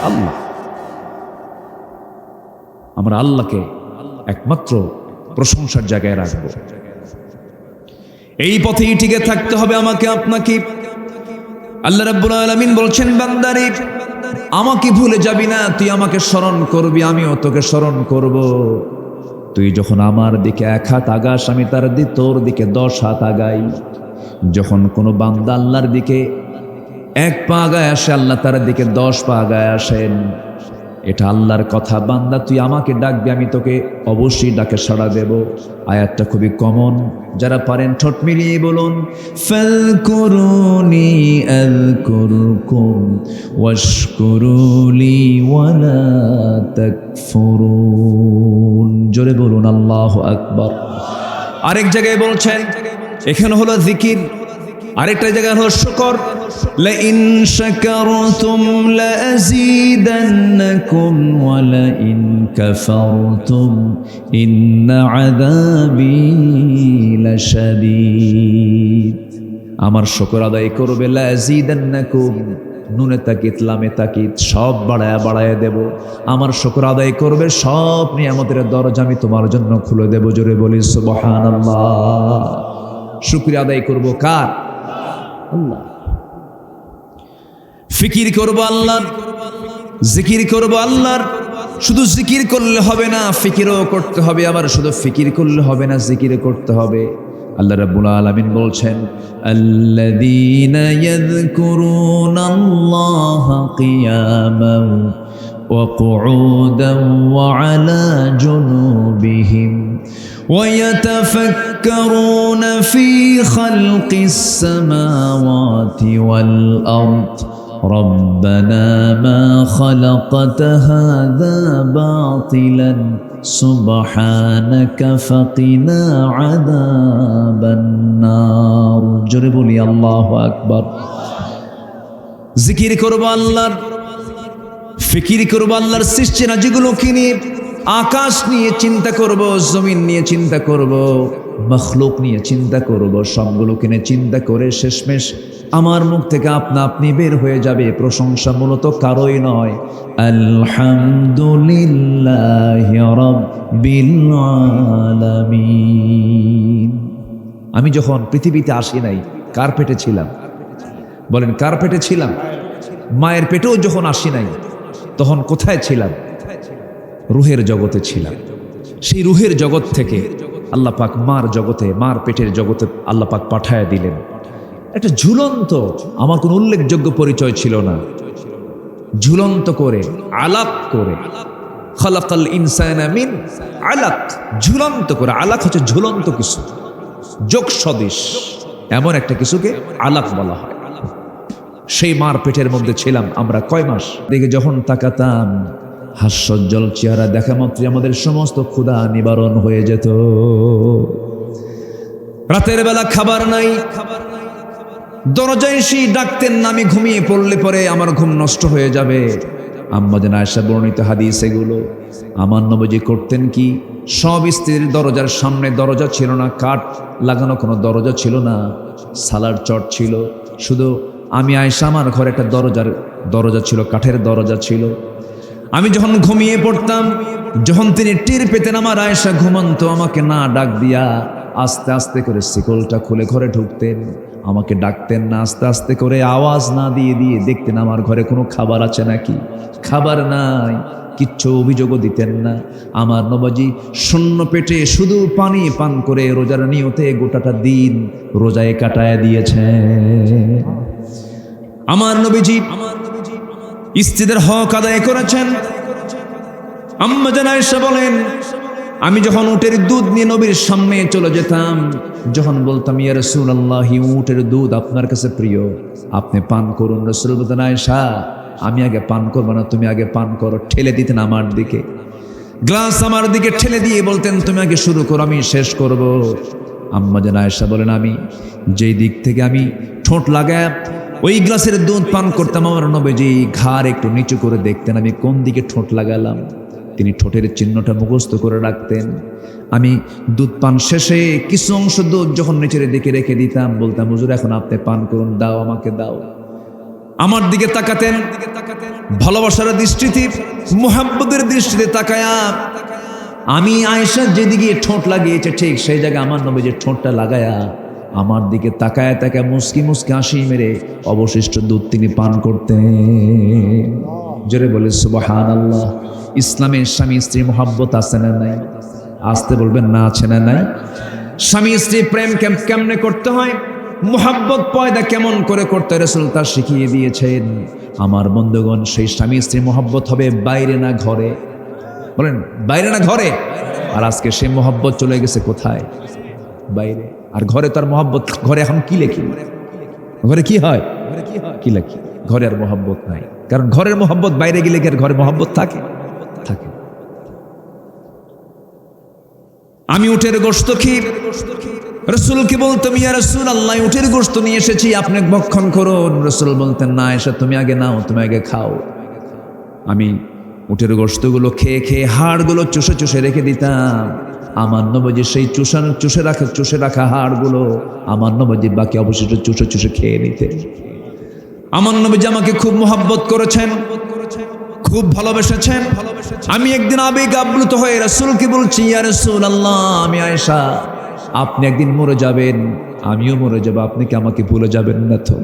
আল্লাহ। আমরা আল্লাহকে একমাত্র প্রশংসার জায়গায় রাখবো। এই পথেই টিকে থাকতে হবে আমাকে আপনাকে। আল্লাহ রাব্বুল আলামিন বলছেন, বান্দারে, আমাকে ভুলে যাবি না, তুই আমাকে স্মরণ করবি, আমিও তোকে স্মরণ করব। তুই যখন আমার দিকে 1 হাত আগাস, আমি তোর দিকে 10 হাত আগাই। যখন কোনো বান্দা আল্লাহর দিকে 1 পা আগায় আসে, আল্লাহ তার দিকে 10 পা আগায় আসেন। এটা আল্লাহর কথা, বান্দা তুই আমাকে ডাকবি, আমি তোকে অবশ্যই ডাকে সাড়া দেব। আয়াতটা খুবই কমন, যারা পারেন ঠোঁট মিলিয়ে বলুন, ফাযকুরুনি আযকুরকুম ওয়াশকুরুলি ওয়ালা তাকফুরুন। জোরে বলুন আল্লাহু আকবার। আরেক জায়গায় বলছেন, এখানে হলো জিকির, আরেকটা জায়গায় হলো শুকর। লাইন শাকারতুম লাযীদান্নাকুম ওয়া লাইন কাফারতুম ইন্না আযাবী লাশাদীদ। আমার শুকর আদায় করবে, লাযীদান্নাকুম, নুনে তাকিদ লামে তাকিদ, সব বাড়ায়া বাড়ায়া দেব। আমার শুকর আদায় করবে, সব নিয়ামতের দরজা আমি তোমার জন্য খুলে দেব। জোরে বলি সুবহানাল্লাহ। শুকরিয়া আদায় করব কার? আল্লাহ। ফিকির করব আল্লাহর, জিকির করব আল্লাহর। শুধু জিকির করলে হবে না, ফিকিরও করতে হবে। আবার শুধু ফিকির করলে হবে না, জিকির করতে হবে। আল্লাহ রাব্বুল আলামিন বলছেন, আল্লাযীনা ইয়াযকুরুনাল্লাহা কিয়ামান ওয়া কুউদান ওয়া আলা জুনুবিহিম ويتفكرون في خلق السماوات والأرض ربنا ما خلقت هذا باطلا سبحانك فقنا عذاب النار। জোরে বলি আল্লাহু আকবার। জিকির করব আল্লাহর, ফিকির করব আল্লাহর সৃষ্টি না যেগুলোকে নিয়ে, আকাশ নিয়ে চিন্তা করব, জমিন নিয়ে চিন্তা করব, মখলুক নিয়ে চিন্তা করব। সবগুলোকে নিয়ে চিন্তা করে শেষমেশ আমার মুখ থেকে আপনা আপনি বের হয়ে যাবে প্রশংসা মূলত কারোই নয়, আলহামদুলিল্লাহি রাব্বিল আলামিন। আমি যখন পৃথিবীতে আসি নাই, কার পেটে ছিলাম? বলেন কার পেটে ছিলাম? মায়ের পেটেও যখন আসি নাই, তখন কোথায় ছিলাম? রুহের জগতে ছিলাম। সেই রুহের জগৎ থেকে আল্লাহ পাক মার জগতে, মার পেটের জগতে আল্লাহ পাক পাঠায়া দিলেন। একটা ঝুলন্ত, আমার কোনো উল্লেখযোগ্য পরিচয় ছিল না, ঝুলন্ত করে, আলাক করে, খালাকাল ইনসানা মিন আলাক, ঝুলন্ত করে। আলাক হচ্ছে ঝুলন্ত কিছু, যোগ সদৃশ এমন একটা কিছুকে আলাক বলা হয়। সেই মার পেটের মধ্যে ছিলাম আমরা কয় মাস। দেখে যখন তাকাতাম, হাস্যোজ্জ্বল চেহারা দেখা মাত্রই আমাদের সমস্ত ক্ষুধা নিবারণ হয়ে যেত। রাতের বেলা খাবার নাই, দরজায় এসে ডাকতেন না, আমি ঘুমিয়ে পড়লে পরে আমার ঘুম নষ্ট হয়ে যাবে। আম্মা জান আয়েশা বর্ণিত হাদিস এগুলো। আমার নবীজি করতেন কি, সব স্ত্রীর দরজার সামনে দরজা ছিল না, কাঠ লাগানো কোনো দরজা ছিল না, সালার চট ছিল। শুধু আমি আয়েশা, আমার ঘরে একটা দরজা ছিল, কাঠের দরজা ছিল। আমি যখন ঘুমিয়ে পড়তাম, যখন তিনি টের পেতেন আমার আয়েশা ঘুমন্ত, আমাকে না ডাক দিয়া আস্তে আস্তে করে শিকলটা খুলে ঘরে ঢুকতেন, আমাকে ডাকতেন না। আস্তে আস্তে করে আওয়াজ না দিয়ে দিয়ে দেখতেন আমার ঘরে কোনো খাবার আছে নাকি। খাবার নাই, কিচ্ছু অভিযোগও দিতেন না। আমার নবীজি শূন্য পেটে শুধু পানি পান করে রোজার নিয়তে গোটাটা দিন রোজায় কাটায় দিয়েছে। আমার নবীজি স্ত্রীদের হক আদায় করেছেন। আম্মা জান আয়েশা বলেন, আমি যখন উটের দুধ নিয়ে নবীর সামনে চলে যেতাম, যখন বলতাম ইয়া রাসূলুল্লাহ, উটের দুধ আপনার কাছে প্রিয়, আপনি পান করুন। রাসূল বলতেন, আয়েশা আমি আগে পান করবো না, তুমি আগে পান করো। ঠেলে দিতেন আমার দিকে, গ্লাস আমার দিকে ঠেলে দিয়ে বলতেন তুমি আগে শুরু করো, আমি শেষ করব। আম্মা জান আয়েশা বলেন, আমি যেই দিক থেকে আমি ঠোঁট লাগায় ওই গ্লাসের দুধ পান করতাম, আমার নবীজি ঘাড় একটু নিচু করে দেখতেন আমি কোন দিকে ঠোঁট লাগালাম। তিনি ঠোঁটের চিহ্নটা মুখস্থ করে রাখতেন। আমি দুধ পান শেষে কিছু অংশ দুধ যখন নিচের দিকে রেখে দিতাম, বলতাম হুজুর এখন আপনি পান করুন, দাও আমাকে দাও। আমার দিকে তাকাতেন ভালোবাসার দৃষ্টিতে, মুহাব্বতের দৃষ্টিতে তাকায়া। আমি আয়েশা যেদিকে ঠোঁট লাগিয়েছে ঠিক সেই জায়গায় আমার নবীজি ঠোঁটটা লাগায়া আমার দিকে তাকায় তাকায় মুস্কি মুস্কি হাসি মেরে অবশিষ্ট দুধ তিনি পান করতেন। জোরে বলে সুবহানাল্লাহ। ইসলামে স্বামী স্ত্রী মোহাব্বত আছে না নাই? আসতে বলবেন না, আছে না নাই? স্বামী স্ত্রী প্রেম কেমনে করতে হয় মুহাব্বত পয়দা কেমন করে করতে রাসূল তা শিখিয়ে দিয়েছেন। আমার বন্ধুগণ, সেই স্বামী স্ত্রী মুহাব্বত হবে বাইরে না ঘরে, বলেন বাইরে না ঘরে। আর আজকে সেই মুহাব্বত চলে গেছে কোথায়? বাইরে। আর ঘরে তার মুহাব্বত, ঘরে এখন কি লেখি, ঘরে কি হয়, কি লেখি, ঘরে আর মুহাব্বত নাই। কারণ ঘরের মুহাব্বত বাইরে গেলে কি আর ঘরে মুহাব্বত থাকে? থাকে। আমি উটের গোশত খেয়ে রাসূলকে বলতাম, ইয়া রাসূলুল্লাহ, উটের গোশত নিয়ে এসেছি, আপনি ভক্ষণ করুন। রাসূল বলতেন, না আয়েশা তুমি আগে নাও, তুমি আগে খাও। আমি উটের গোশতগুলো খেয়ে খেয়ে হাড়গুলো চুষে চুষে রেখে দিতাম। আমার নবীজি সেই চুষে রাখা হাড়গুলো আমার নবীজি বাকি অবশিষ্ট চুষে চুষে খেয়ে নিতেন। আমার নবীজি আমাকে খুব মুহাব্বত করেছেন, খুব ভালোবেসেছেন। আমি একদিন আবেগ আপ্লুত হয়ে রাসূলকে বলছি, ইয়া রাসূলুল্লাহ, আমি আয়েশা, আপনি একদিন মরে যাবেন, আমিও মরে যাব, আপনি কি আমাকে ভুলে যাবেন না তো?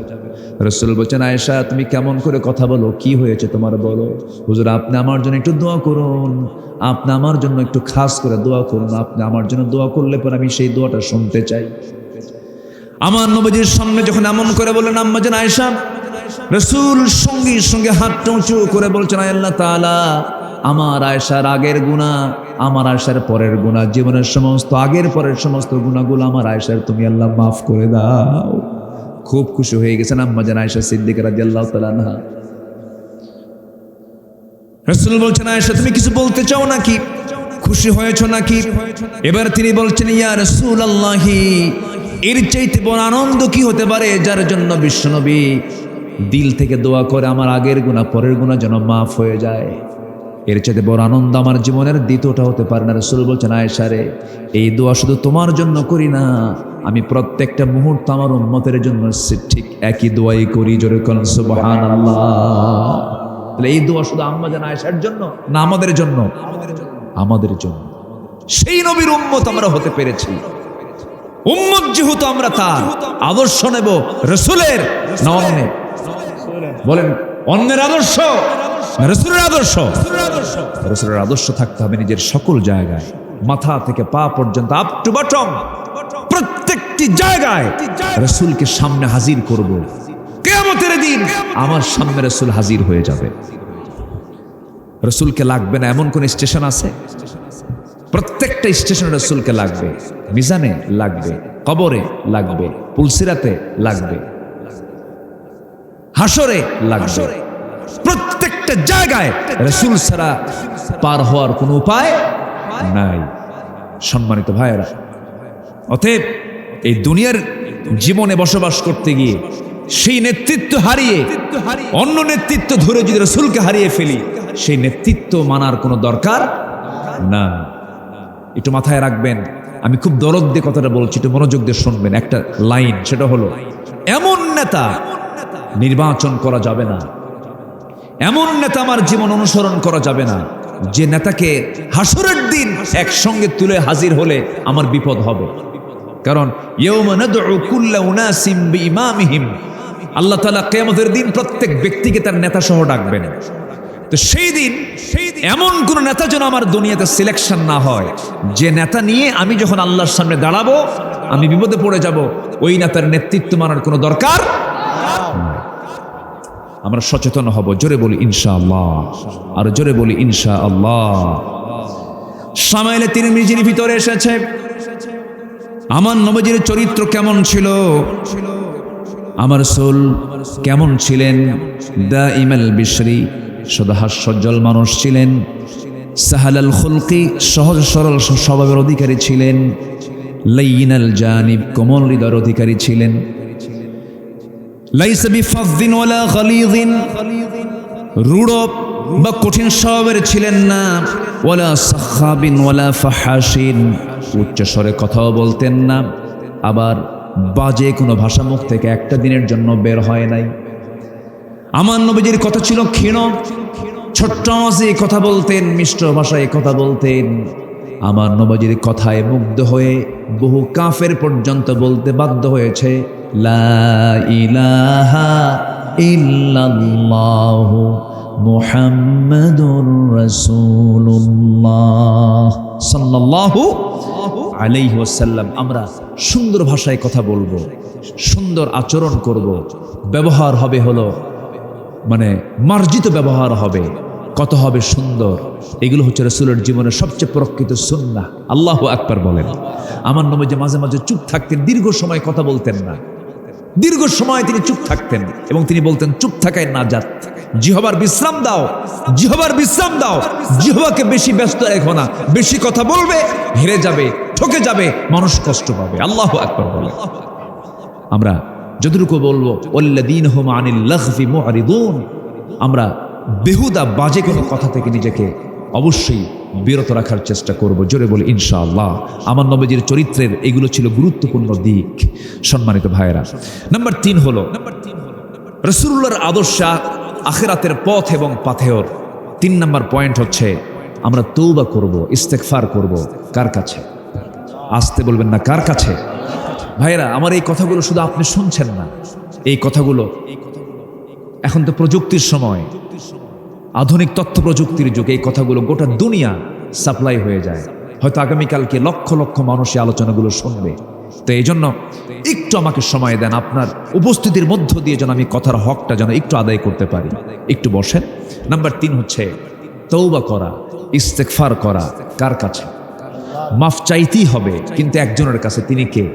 রাসূল বলছেন, আয়েশা তুমি কেমন করে কথা বলো, কি হয়েছে তোমার বলো? হুজুর আপনি আমার জন্য একটু দোয়া করুন, আপনি আমার জন্য একটু খাস করে দোয়া করুন, আপনি আমার জন্য দোয়া করলে পরে আমি সেই দোয়াটা শুনতে চাই। আমার নবীজির সামনে যখন এমন করে বললেন আম্মা জান আয়েশা, রাসূল সঙ্গে সঙ্গে হাতটা উঁচু করে বলছেন, আল্লাহ তাআলা, আমার আয়েশার আগের গুনাহ, আমার আয়েশার পরের গুনাহ, জীবনের সমস্ত আগের পরের সমস্ত গুনাহগুলো আমার আয়েশার তুমি আল্লাহ মাফ করে দাও। খুব খুশি হয়ে গেছেন আম্মা জান আয়েশা সিদ্দিকা রাদিয়াল্লাহু তাআলা আনহা। রাসূল বলছেন, আয়েশা তুমি কিছু বলতে চাও নাকি, খুশি হয়েছো নাকি? এবার তিনি বলছেন, ইয়া রাসূলুল্লাহ, এর চাইতে বড় আনন্দ কি হতে পারে, যার জন্য বিশ্বনবী দিল থেকে দোয়া করে আমার আগের গুনাহ পরের গুনাহ যেন মাফ হয়ে যায়। এর চাইতে বড় আনন্দ আমার জীবনের দ্বিতীয়টা হতে পারে না। রাসূল বলছেন, আয়েশা রে, এই দোয়া শুধু তোমার জন্য করি না, আমি প্রত্যেকটা মুহূর্ত আমার উম্মতের জন্য ঠিক একই দোয়াই করি। জোরে বলেন সুবহানাল্লাহ। তাহলে এই দোয়া শুধু আম্মা জান আয়েশার জন্য না আমাদের জন্য? আমাদের জন্য। সেই নবীর উম্মত আমরা হতে পেরেছি। উম্মত যেহেতু আমরা তার আদর্শ নেব, রাসূলের না অন্যের? বলেন অন্যের আদর্শ না রাসূলের আদর্শ? রাসূলের আদর্শ থাকতে হবে নিজের সকল জায়গায়, মাথা থেকে পা পর্যন্ত, আপ টু বটম, প্রত্যেকটি জায়গায় রাসূলকে সামনে হাজির করব। কিয়ামতের দিন আমার সামনে রাসূল হাজির হয়ে যাবে। রাসূলকে লাগবে না এমন কোন স্টেশন আছে? প্রত্যেকটা স্টেশনে রাসূলকে লাগবে। মিজানে লাগবে, কবরে লাগবে, পুলসিরাতে লাগবে, হাসরে লাগবে। প্রত্যেকটা জায়গায় রাসূল ছাড়া পার হওয়ার কোনো উপায় নাই। সম্মানিত ভাইয়েরা, অতএব এই দুনিয়ার জীবনে বসবাস করতে গিয়ে সেই নেতৃত্ব হারিয়ে অন্য নেতৃত্ব ধরে যদি রাসূলকে হারিয়ে ফেলি, সেই নেতৃত্ব মানার কোনো দরকার না। একটু মাথায় রাখবেন, আমি খুব দরদ দিয়ে কথাটা বলছি, একটু মনোযোগ দিয়ে শুনবেন। একটা লাইন, সেটা হলো, এমন নেতা নির্বাচন করা যাবে না, এমন নেতা আমার জীবন অনুসরণ করা যাবে না যে নেতাকে হাসরের দিন একসঙ্গে তুলে হাজির হলে আমার বিপদ হবে। কারণ ইয়াউমা নাদউ কুল্লা উনাসিম বিইমামিহিম, আল্লাহ তাআলা কিয়ামতের দিন প্রত্যেক ব্যক্তিকে তার নেতা সহ ডাকবেন। তো সেই দিন এমন কোন নেতা যেন আমার দুনিয়াতে সিলেকশন না হয়, যে নেতা নিয়ে আমি যখন আল্লাহর সামনে দাঁড়াবো আমি বিপদে পড়ে যাব। ওই নেতার নেতৃত্ব মানার কোনো দরকার। আমরা সচেতন হব। জোরে বলি ইনশাআল্লাহ, আর জোরে বলি ইনশাআল্লাহ। শামাইলে তিরমিজির ভিতরে এসেছে, আমার নবীজির চরিত্র কেমন ছিল, আমার রাসূল কেমন ছিলেন। দাইমাল বিশরি, সদা হাস্যোজ্জ্বল মানুষ ছিলেন। সাহালাল খুলকি, সহজ সরল স্বভাবের অধিকারী ছিলেন। লাইনাল জানিব, কোমল হৃদয়ের অধিকারী ছিলেন। লাইসা বিফাযযিন ওয়ালা গালিযিন, রূঢ় বা কঠিন স্বভাবের ছিলেন না। ওয়ালা সাখাবিন ওয়ালা ফাহাশিন, উচ্চ স্বরে কথাও বলতেন না, আবার বাজে কোনো ভাষা মুখ থেকে একটা দিনের জন্য বের হয় নাই। আমার নবীজির কথা ছিল ক্ষীণ, ছোট্ট আওয়াজে কথা বলতেন, মিষ্ট ভাষায় কথা বলতেন। আমার নবীজির কথায় মুগ্ধ হয়ে বহু কাফের পর্যন্ত বলতে বাধ্য হয়েছে, লা ইলাহা ইল্লাল্লাহু মুহাম্মাদুর রাসূলুল্লাহ সাল্লাল্লাহু আলাইহি ওয়াসাল্লাম আমরা সুন্দর ভাষায় কথা বলবো, সুন্দর আচরণ করব, ব্যবহার হবে হলো মানে মার্জিত ব্যবহার হবে, কত হবে সুন্দর। এগুলো হচ্ছে রাসূলের জীবনের সবচেয়ে প্রকৃত সুন্নাহ। আল্লাহু আকবার বলেন। আমার নবী যে মাঝে মাঝে চুপ থাকতেন, দীর্ঘ সময় কথা বলতেন না, দীর্ঘ সময় তিনি চুপ থাকতেন এবং তিনি বলতেন চুপ থাকায় নাজাত। জিহ্বার বিশ্রাম দাও, জিহ্বার বিশ্রাম দাও, জিহ্বাকে বেশি ব্যস্ত রেখো না, বেশি কথা বলবে হেরে যাবে, ঠকে যাবে, মানুষ কষ্ট পাবে। আল্লাহু আকবার বলেন। আমরা যতটুকু বলবো ওয়াল্লাযীনাহুম আনিল লাগফি মুআরিদুন, আমরা বেহুদা বাজে কোনো কথা থেকে নিজেকে অবশ্যই বিরত রাখার চেষ্টা করব। জোরে বলি ইনশাআল্লাহ। আমার নবীজির চরিত্রের এগুলো ছিল গুরুত্বপূর্ণ দিক। সম্মানিত ভাইয়েরা, নাম্বার 3 হলো রাসূলুল্লাহর আদর্শ আখিরাতের পথ এবং পাথেয়র। 3 নাম্বার পয়েন্ট হচ্ছে আমরা তওবা করব, ইস্তেগফার করব। কার কাছে? আসতে বলবেন না, কার কাছে? ভাইয়েরা আমার এই কথাগুলো শুধু আপনি শুনছেন না, এই কথাগুলো এখন তো প্রযুক্তির সময়, আধুনিক তথ্য প্রযুক্তির যুগে এই কথাগুলো গোটা দুনিয়া সাপ্লাই হয়ে যায়। হয়তো আগামীকালকে লক্ষ লক্ষ মানুষ এই আলোচনাগুলো শুনবে। তো এই জন্য একটু আমাকে সময় দেন, আপনার উপস্থিতির মধ্য দিয়ে যেন আমি কথার হকটা যেন একটু আদায় করতে পারি। একটু বসেন। নাম্বার 3 হচ্ছে তওবা করা, ইস্তেগফার করা। কার কাছে? মাফ চাইতেই হবে, কিন্তু একজনের কাছে। তিনি কে?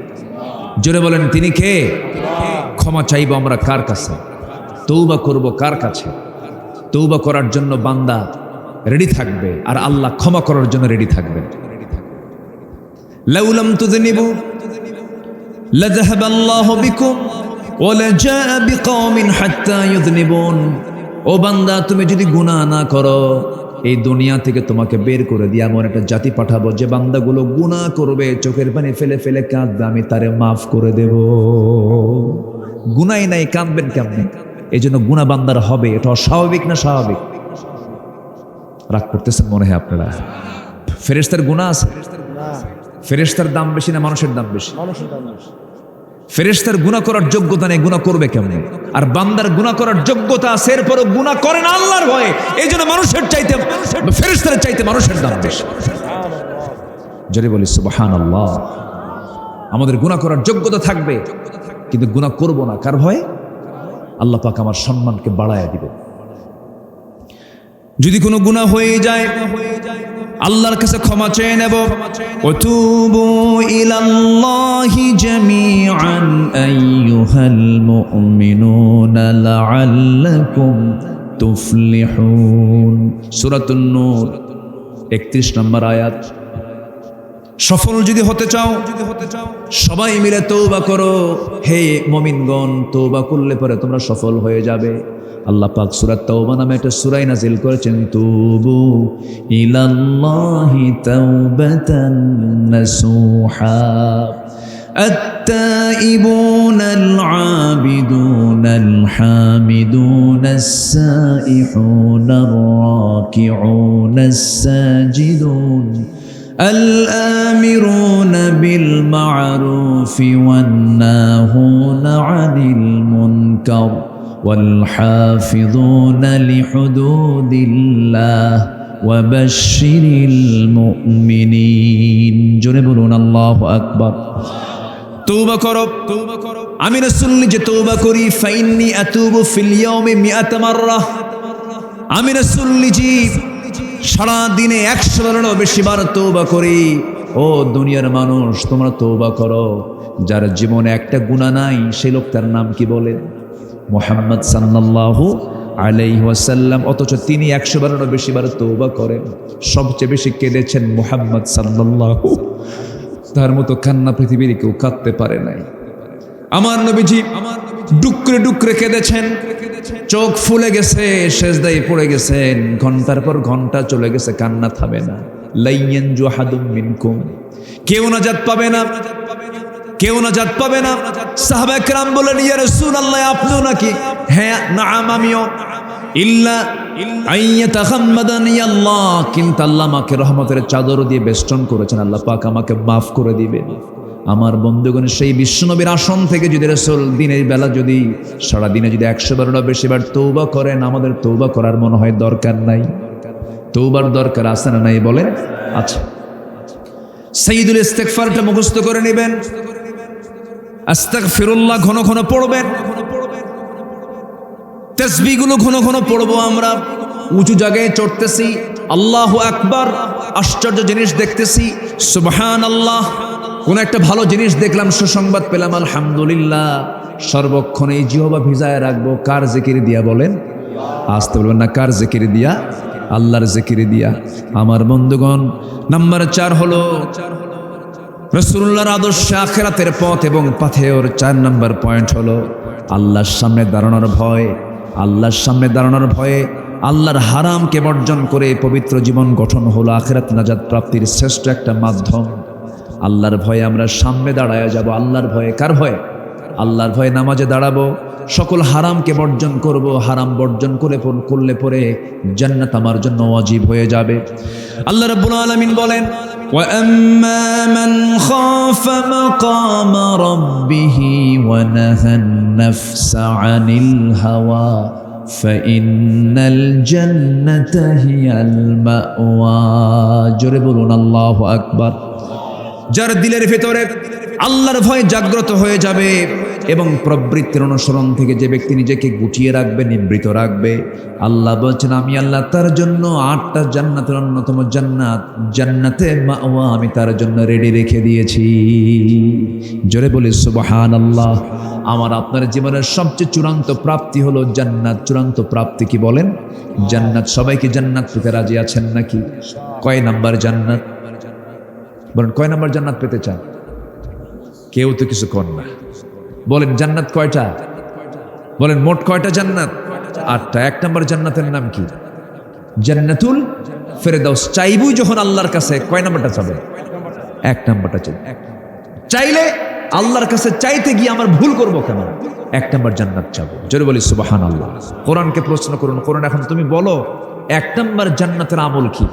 জোরে বলেন, তিনি কে? ক্ষমা চাইবো আমরা কার কাছে? তওবা করব কার কাছে? তওবা করার জন্য বান্দা রেডি থাকবে, আর আল্লাহ ক্ষমা করার জন্য রেডি থাকবেন। লাউলাম তুযনিবু লাযাহাবাল্লাহু বিকুম ওয়া লাজাআ বিকওমিন হাত্তা ইউযনিবুন। ও বান্দা, তুমি যদি গুনাহ না করো, এই দুনিয়া থেকে তোমাকে বের করে দিয়ে এমন একটা জাতি পাঠাবো যে বান্দাগুলো গুনাহ করবে, চোখের পানি ফেলে ফেলে কাঁদবে, আমি তারে মাফ করে দেব। গুনাই নাই, কাঁদবেন কেমনে? এই জন্য গুনাহ বান্দার হবে। এটা অস্বাভাবিক না স্বাভাবিক? রাগ করতেছেন মনে হয় আপনারা। ফেরেশতার গুনাহ আছে? ফেরেশতার দাম বেশি না মানুষের দাম বেশি? ফেরেশতার গুনাহ করার যোগ্যতা নেই, গুনাহ করবে কেমনে? আর বান্দার গুনাহ করার যোগ্যতা আছে, এরপরও গুনাহ করে না আল্লাহর ভয়ে। এই জন্য মানুষের চাইতে, ফেরেশতার চাইতে মানুষের দাম বেশি। জোরে বলি সুবহানাল্লাহ। আমাদের গুনাহ করার যোগ্যতা থাকবে, কিন্তু গুনাহ করব না। কার ভয়ে? আল্লাহ পাক আমার সম্মানকে বাড়ায়া দিবে। যদি কোনো গুনাহ হয়ে যায় আল্লাহর কাছে ক্ষমা চেয়ে নেব। ওয়াতুবু ইলাল্লাহি জামিআন আইয়ুহাল মুমিনুনা লাআল্লাকুম তুফলিহুন। সূরাতুন নূর 31 নম্বর আয়াত। সফল যদি হতে চাও সবাই মিলে তওবা করো। হে মুমিনগণ, তওবা করলে পরে তোমরা সফল হয়ে যাবে। আল্লাহ পাক সূরা তাওবা নামে একটা সূরা নাযিল করেছেন। তুবু ইলাল্লাহি তাওবাতান নাসুহা التائبون العابدون الحامدون السائحون الراكعون الساجدون الآمرون بالمعروف والناهون عن المنكر والحافظون لحدود الله وبشر المؤمنين। জোরে বলুন আল্লাহু আকবার। তওবা করো। আমি রাসূল নিজে তওবা করি। ফাইন্নী আতুবু ফিল ইয়াউমি মিআত মাররা। আমি রাসূল নিজে সারা দিনে 100 বারেরও বেশি বার তওবা করি। ও দুনিয়ার মানুষ, তোমরা তওবা করো। যার জীবনে একটা গুনাহ নাই সেই লোকটার নাম কি বলেন? মুহাম্মদ সাল্লাল্লাহু আলাইহি ওয়াসাল্লাম। অথচ তিনি 100 বারেরও বেশি বার তওবা করেন। সবচেয়ে বেশি কেঁদেছেন মুহাম্মদ সাল্লাল্লাহু। তার মতো কান্না পৃথিবীর কেউ কাঁদতে পারে নাই। আমার নবীজি ডুকরে ডুকরে কেঁদেছেন, চোখ ফুলে গেছে, সেজদায় পড়ে গেছেন, ঘন্টার পর ঘন্টা চলে গেছে, কান্না থামে না। লাইয়ানজু আহাদুম মিনকুম, কেউ নাজাত পাবে না, কেউ নাজাত পাবে না। সাহাবায়ে কেরাম বলেন, ইয়া রাসূলুল্লাহ, আপনিও নাকি? হ্যাঁ, নাআম, আমিও। ইল্লা আইয়াতাখাম্মাদানি আল্লাহ, কিন্তু আল্লাহ আমাকে রহমতের চাদর দিয়ে বেষ্টন করেছেন। আল্লাহ পাক আমাকে মাফ করে দিবেন। আমার বন্ধুগণ, সেই বিশ্বনবীর আসন থেকে যদি রাসূল দিনের বেলা যদি সারা দিনে যদি 100 বারেরও বেশি বার তওবা করেন, আমাদের তওবা করার মনে হয় দরকার নাই? তওবার দরকার আছে না নাই বলেন? আচ্ছা, সাইয়্যিদুল ইস্তিগফারটা মুখস্থ করে নেবেন, আস্তাগফিরুল্লাহ ঘন ঘন পড়বেন, তাসবিহগুলো ঘন ঘন পড়বো। আমরা উঁচু জায়গায় চড়তেছি, আল্লাহু আকবার, আশ্চর্য জিনিস দেখতেছি, সুবহানাল্লাহ, কোন একটা ভালো জিনিস দেখলাম, সুসংবাদ পেলাম, আলহামদুলিল্লাহ। সর্বক্ষণ এই জিহ্বা ভিজায় রাখবো কার জিকির দিয়া? বলেন, আসতে বলবেন না, কার জিকির দিয়া? আল্লাহর জিকির দিয়া। আমার বন্ধুগণ, নাম্বার 4 হলো রাসূলুল্লাহর আদর্শ, আখিরাতের পথ এবং পাথেয়র 4 নাম্বার পয়েন্ট হলো আল্লাহর সামনে দাঁড়ানোর ভয়। আল্লাহর সামনে দাঁড়ানোর ভয়ে আল্লাহর হারামকে বর্জন করে পবিত্র জীবন গঠন হলো আখিরাত নাজাত প্রাপ্তির শ্রেষ্ঠ একটা মাধ্যম। আল্লাহর ভয়ে আমরা সামনে দাঁড়ায় যাব। আল্লাহর ভয়ে, কার ভয়ে? আল্লাহর ভয়ে নামাজে দাঁড়াবো, সকল হারামকে বর্জন করব। হারাম বর্জন করলে পরে জান্নাত আমার জন্য ওয়াজিব হয়ে যাবে। আল্লাহ রাব্বুল আলামিন বলেন, وَأَمَّا مَنْ خَافَ مَقَامَ رَبِّهِ وَنَهَى النَّفْسَ عَنِ الْهَوَى فَإِنَّ الْجَنَّةَ هِيَ الْمَأْوَى। জোরে বলুন আল্লাহু আকবার। যার দিলের ভিতরে আল্লাহর ভয় জাগ্রত হয়ে যাবে এবং প্রবৃত্তির অনুসরণ থেকে যে ব্যক্তি নিজেকে গুটিয়ে রাখবে, নিবৃত রাখবে, আল্লাহ বলছেন আমি আল্লাহ তার জন্য 8টা জান্নাতের অন্যতম জান্নাত, জান্নাতে মাওয়া, আমি তার জন্য রেডি রেখে দিয়েছি। জোরে বলি সুবহানাল্লাহ। আমার আপনার জীবনের সবচেয়ে চূড়ান্ত প্রাপ্তি হলো জান্নাত। চূড়ান্ত প্রাপ্তি কি বলেন? জান্নাত। সবাইকে জান্নাত পেতে রাজি আছেন নাকি? কয় নাম্বার জান্নাত বলেন? কয় নাম্বার জান্নাত পেতে চান? কেউ তো কিছু কর না। বলেন জান্নাত কয়টা? বলেন মোট কয়টা জান্নাত? 8টা। 1 নম্বর জান্নাতের নাম কি? জান্নাতুল ফেরদাউস। চাইবই যখন আল্লাহর কাছে, কয় নাম্বারটা চাবেন? 1 নাম্বারটা চাই। চাইলে আল্লাহর কাছে চাইতে গিয়ে আমার ভুল করব কেন? 1 নম্বর জান্নাত চাবো। জোরে বলি সুবহানাল্লাহ। কোরআনকে প্রশ্ন করুন, কোরআন এখন তুমি বলো 1 নম্বর জান্নাতের আমল কি?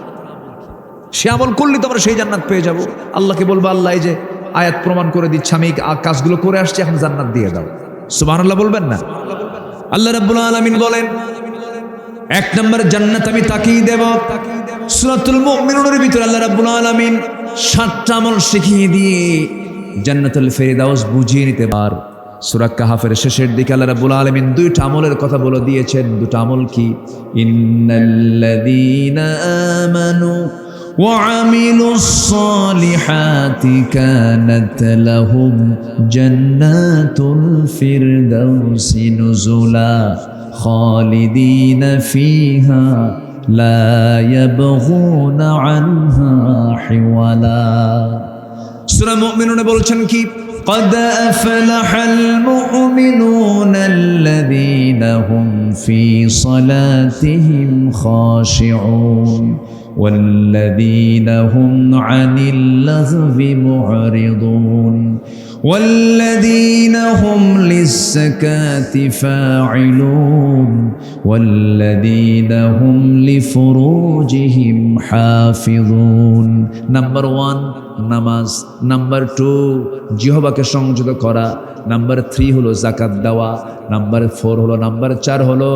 সে আমল করলে তো আমরা সেই জান্নাত পেয়ে যাব। আল্লাহকে বলবো, আল্লাহ এই যে আয়াত প্রমাণ করে দিচ্ছে, আমি কাজগুলো করে আসছি, এখন জান্নাত দিয়ে দাও। সুবহানাল্লাহ বলবেন না? আল্লাহ রাব্বুল আলামিন বলেন 1 নম্বর জান্নাত আমি তাকেই দেব। সূরাতুল মুমিনুনের ভিতরে আল্লাহ রাব্বুল আলামিন 7টা আমল শিখিয়ে দিয়ে জান্নাতুল ফেরদাউস বুঝিয়ে নিতে পার। সূরা কাহাফের শেষের দিকে আল্লাহ রাব্বুল আলামিন 2টা আমলের কথা বলে দিয়েছেন। 2টা আমল কি? ইন্নাল্লাযীনা আমানু وعملوا الصالحات كانت لهم جنات الفردوس نزلا خالدين فيها لا يبغون عنها حولا। সূরা মুমিনুন বলছেন কি? قد أفلح المؤمنون الذين هم في صلاتهم خاشعون والذين هم عن اللغو معرضون والذين هم للزكاة فاعلون والذين هم لفروجهم حافظون। নাম্বার 1 নামাজ, নাম্বার 2 জিহ্বাকে সংযত করা, নাম্বার 3 হলো যাকাত দেওয়া, নাম্বার 4 হলো, নাম্বার 4 হলো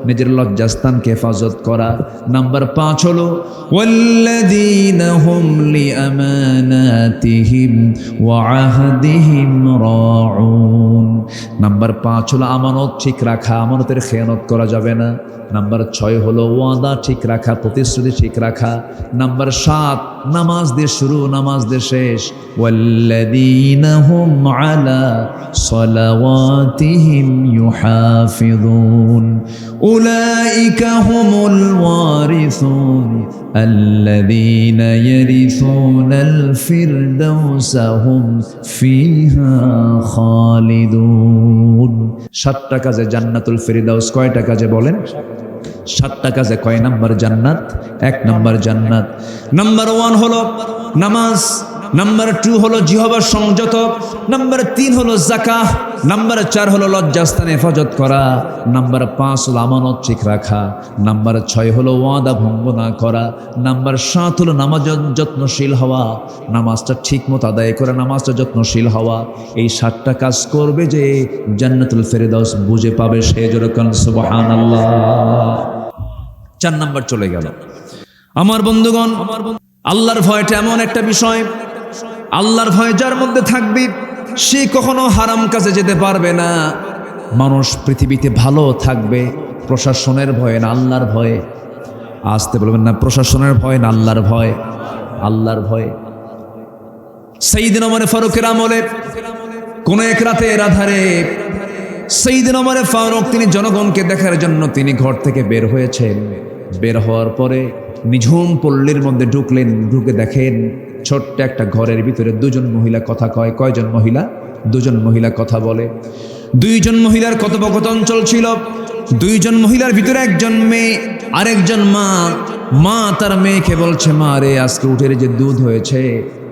নিজের লজ্জাস্থানকে হেফাজত করা, নাম্বার 5 হলো ওয়াল্লাযীনা হুম লিআমানাতিহিম ওয়া আহদিহিম রাউন। নাম্বার 5 হলো আমানত ঠিক রাখা, আমানতের খেয়ানত করা যাবে না। নাম্বার 6 হলো ওয়াদা ঠিক রাখা, প্রতিশ্রুতি ঠিক রাখা। নাম্বার 7 নামাজ দিয়ে শুরু, নামাজ দিয়ে শেষ। ওয়াল্লাযীনা হুম আলা সালাওয়াতিহিম ইউহাফিযুন উলাইকা হুমুল ওয়ারিসুন আল্লাযীনা ইয়ারিসুনাল ফিরদাউসা হুম ফিহা খালিদুন। 7টা কাজে জান্নাতুল ফিরদাউস। কয়টা কাজে বলেন? 7টা কাজে কয় নাম্বার জান্নাত? 1 নাম্বার জান্নাত। নাম্বার 1 হলো নামাজ, নাম্বার 2 হলো জিহ্বা সংযত, নাম্বার 3 হলো যাকাত, নাম্বার 4 হলো লজ্জাস্থান হেফাজত করা, নাম্বার 5 হলো আমানত ঠিক রাখা, নাম্বার 6 হলো ওয়াদা ভঙ্গ না করা, নাম্বার 7 হলো নামাজ যত্নশীল হওয়া, নামাজটা ঠিক মতো আদায় করে নামাজটা যত্নশীল হওয়া। এই 7টা কাজ করবে যে জান্নাতুল ফেরদাউস বুঝে পাবে, সে জোরে কোন সুবহানাল্লাহ। 4 নাম্বার চলে গেল। আমার বন্ধুগণ, আল্লাহর ভয়টা এমন একটা বিষয়, আল্লাহর ভয় যার মধ্যে থাকবে সে কখনো হারাম কাজে যেতে পারবে না। মানুষ পৃথিবীতে ভালো থাকবে প্রশাসনের ভয়ে না আল্লাহর ভয়ে। আসতে বলবেন না, প্রশাসনের ভয় না আল্লাহর ভয়? আল্লাহর ভয়ে। সাইয়্যিদনা ওমর ফারুকের আমলে কোন এক রাতের আধারে সাইয়্যিদনা ওমর ফারুক তিনি জনগণকে দেখার জন্য তিনি ঘর থেকে বের হয়েছেন। বের হওয়ার পরে নিঝুম পল্লীর মধ্যে ঢুকলেন। ঢুকে দেখেন ছোট্ট একটা ঘরের ভিতরে দুজন মহিলা কথা কয়। কয়জন মহিলা? দুজন মহিলা কথা বলে। দুইজন মহিলার কথোপকথন চলছিল। দুইজন মহিলার ভিতরে একজন মেয়ে আরেকজন মা। মা তার মেয়েকে বলছে, মা রে, আজকে উঠের যে দুধ হয়েছে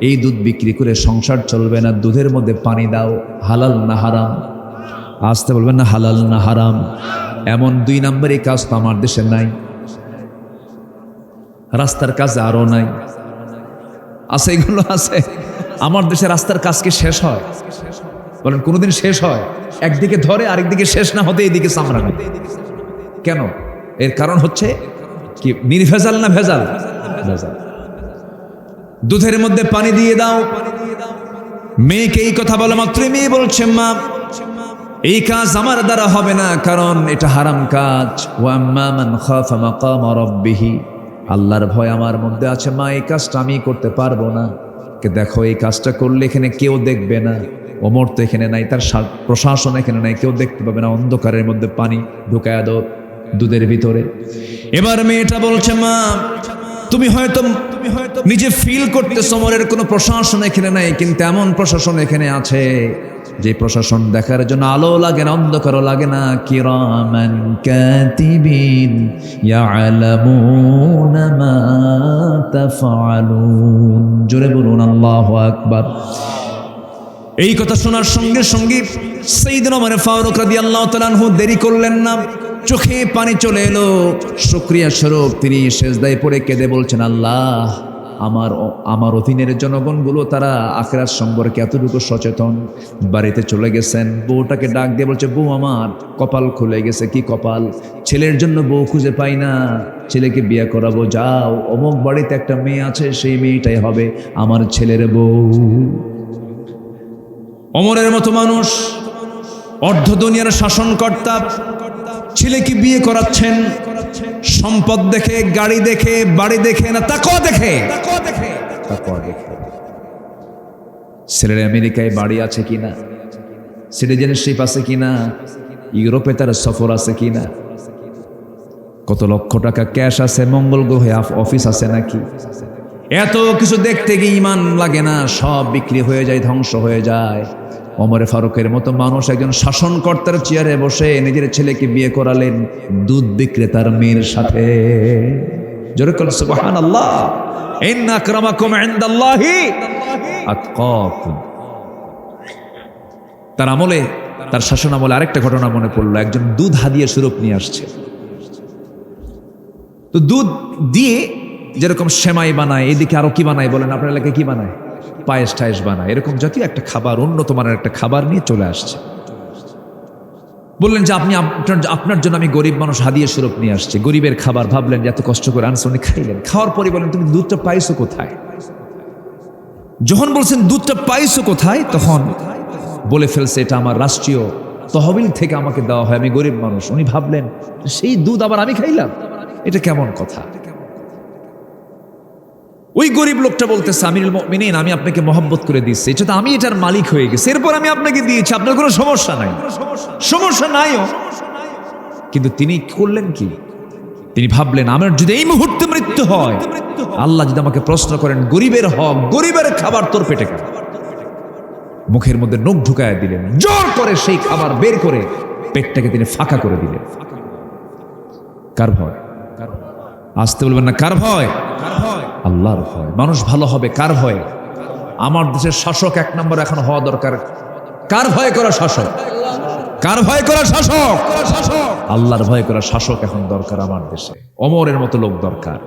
এই দুধ বিক্রি করে সংসার চলবে না, দুধের মধ্যে পানি দাও। হালাল না হারাম? আসতে বলবেন না, হালাল না হারাম? এমন দুই নম্বরই কাজ তো আমার দেশে নাই। রাস্তার কাজ আরো নাই, আছে এগুলো আছে। আমার দেশে রাস্তার কাজ কি শেষ হয়? বলেন কোনোদিন শেষ হয়? একদিকে ধরে আরেকদিকে শেষ না হতে এইদিকে সামরানো। কেন? এর কারণ হচ্ছে কি? নির্ভেজাল না ভেজাল? ভেজাল। দুধের মধ্যে পানি দিয়ে দাও। মেয়েকে এই কথা বলা মাত্রই মেয়ে বলছে, মা এই কাজ আমার দ্বারা হবে না, কারণ এটা হারাম কাজ। ওয়া আম্মা মান খাফা মাকামা রাব্বিহি, আল্লাহর ভয় আমার মধ্যে আছে, মা এই কাজটা আমি করতে পারবো না। কে দেখো এই কাজটা করলে এখানে কেউ দেখবে না। ওমর তো এখানে নাই, তার প্রশাসন এখানে নাই, কেউ দেখতে পাবে না। অন্ধকারের মধ্যে পানি ঢুকায়া দাও দুধের ভিতরে। এবার মেয়েটা বলছে, মা তুমি হয়তো নিজে ফিল করতেছো ওমরের কোনো প্রশাসন এখানে নাই, কিন্তু এমন প্রশাসন এখানে আছে যে প্রশাসন দেখার জন্য আলো লাগে না, অন্ধকারও লাগে না। কিরামান কাতিবিন ইয়ালামুনা মা তাফআলুন। জোরে বলুন আল্লাহু আকবার। এই কথা শোনার সঙ্গে সঙ্গে সাইয়্যিদনা ওমর ফারুক রাদিয়াল্লাহু তাআলা আনহু দেরি করলেন না, চোখে পানি চলে এলো। শুকরিয়া স্বরূপ তিনি সেজদায় পড়ে কেঁদে বলছেন, আল্লাহ আমার অধীনের জনগণগুলো তারা আখিরাত সম্পর্কে এতটুকু সচেতন। বাড়িতে চলে গেছেন, বউটাকে ডাক দিয়ে বলছে, বউ আমার কপাল খুলে গেছে। কি কপাল? ছেলের জন্য বউ খুঁজে পাই না, ছেলেকে বিয়ে করাবো, যাও অমুক বাড়িতে একটা মেয়ে আছে, সেই মেয়েটাই হবে আমার ছেলের বউ। ওমরের মতো মানুষ, অর্ধ দুনিয়ার শাসনকর্তা, ছেলেকে বিয়ে করাচ্ছেন সম্পদ দেখে, গাড়ি দেখে, বাড়ি দেখে না, তাকওয়া দেখে। ছেলের আমেরিকায় বাড়ি আছে কিনা, সিটিজেনশিপ আছে কিনা, ইউরোপে তার সফর আছে কিনা, কত লক্ষ টাকা ক্যাশ আছে, মঙ্গল গ্রহে অফিস আছে নাকি। এত কিছু দেখতে গিয়ে ইমান লাগে না, সব বিক্রি হয়ে যায়, ধ্বংস হয়ে যায়। ওমর ফারুকের মতো মানুষ একজন শাসনকর্তার চেয়ারে বসে নিজের ছেলেকে বিয়ে করালেন দুধ বিক্রেতার মেয়ের সাথে। জোরে বলুন সুবহানাল্লাহ। ইন্না আকরামাকুম ইনদাল্লাহি আতকাকুম। তার আমলে, তার শাসন আমলে আরেকটা ঘটনা মনে পড়লো। একজন দুধ হাদিয়া স্বরূপ নিয়ে আসছে। তো দুধ দিয়ে যেরকম সেমাই বানায়, এদিকে আরো কি বানায় বলেন? আপনার এলাকায় কি বানায়? পায়েস টায়েস বানায়, এরকম জাতীয় একটা খাবার, উন্নত মানের একটা খাবার নিয়ে চলে আসছে। বললেন যে আপনি আপনার জন্য আমি গরিব মানুষ হাদিয়া স্বরূপ নিয়ে আসছি, গরিবের খাবার। ভাবলেন যে এত কষ্ট করে আনছে, উনি খাইলেন। খাওয়ার পরে বলেন, তুমি দুধটা পাইছো কোথায়? যখন বলছেন দুধটা পাইছো কোথায়, তখন বলে ফেলছে, এটা আমার রাষ্ট্রীয় তহবিল থেকে আমাকে দেওয়া হয়, আমি গরিব মানুষ। উনি ভাবলেন সেই দুধ আবার আমি খাইলাম, এটা কেমন কথা? ওই গরিব লোকটা বলতেছে, আমিরুল মুমিনিন, আমি আপনাকে মহব্বত করে দিচ্ছি, এটা তো আমি এটার মালিক হয়ে গেছি, এরপর আমি আপনাকে দিয়েছি, আপনার কোনো সমস্যা নাই। সমস্যা নাইও, কিন্তু তিনি করলেন কি? তিনি ভাবলেন, আমার যদি এই মুহূর্তে মৃত্যু হয়, আল্লাহ যদি আমাকে প্রশ্ন করেন, গরিবের হক, গরিবের খাবার তোর পেটে কেন? মুখের মধ্যে নখ ঢুকায় দিলেন, জোর করে সেই খাবার বের করে পেটটাকে তিনি ফাঁকা করে দিলেন। কার ভয়? আসতে বলবেন না, কার ভয়? আল্লাহর ভয়। মানুষ ভালো হবে কার ভয়ে? আমার দেশের শাসক এক নম্বর এখন হওয়া দরকার কার ভয় করা শাসক? কার ভয় করা শাসক? আল্লাহর ভয় করা শাসক এখন দরকার আমার দেশে। ওমরের মতো লোক দরকার,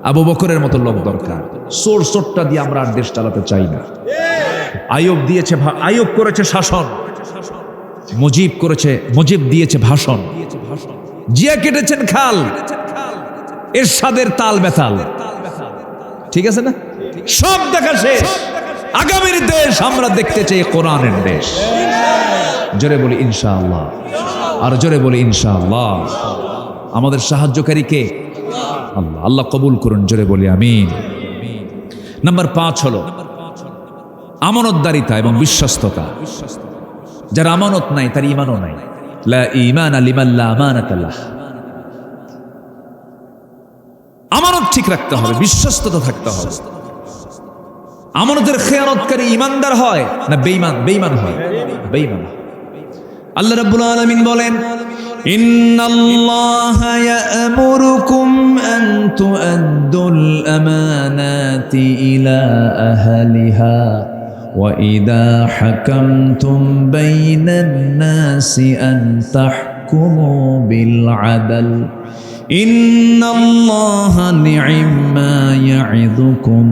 আবু বকরের মতো লোক দরকার। সোরটা দিয়ে আমরা আর দেশ চালাতে চাই না। আইয়ুব করেছে শাসন, মুজিব দিয়েছে ভাষণ, জিয়া কেটেছেন খাল, এরশাদের তাল বেতাল, ঠিক আছে না? সব দেখা শেষ। আগামীর দেশ আমরা দেখতে চাই কোরআনের দেশ। জোরে বলি ইনশাআল্লাহ, আর জোরে বলি ইনশাআল্লাহ। আমাদের সাহায্যকারী কে? আল্লাহ। আল্লাহ কবুল করুন, জোরে বলি আমিন। নাম্বার 5 হলো আমানতদারিতা এবং বিশ্বস্ততা। যার আমানত নাই তার ঈমানও নাই। লা ঈমান লিমান লা আমানাতা লাহ। আমানত ঠিক রাখতে হবে, বিশ্বস্ততা থাকতে হবে। আমানতের খেয়ানতকারী ঈমানদার হয় না বেঈমান? বেঈমান হয়, বেঈমান। আল্লাহ রাব্বুল আলামিন বলেন, ইন্নাল্লাহা ইয়া'মুরুকুম আন তু'আদ্দুল আমানাতি ইলা আহলিহা ওয়া ইযা হাকামতুম বাইনান নাসি আন তাহকুমু বিল আদল ইন্নাল্লাহা নি'মা ইয়া'ইযুকুম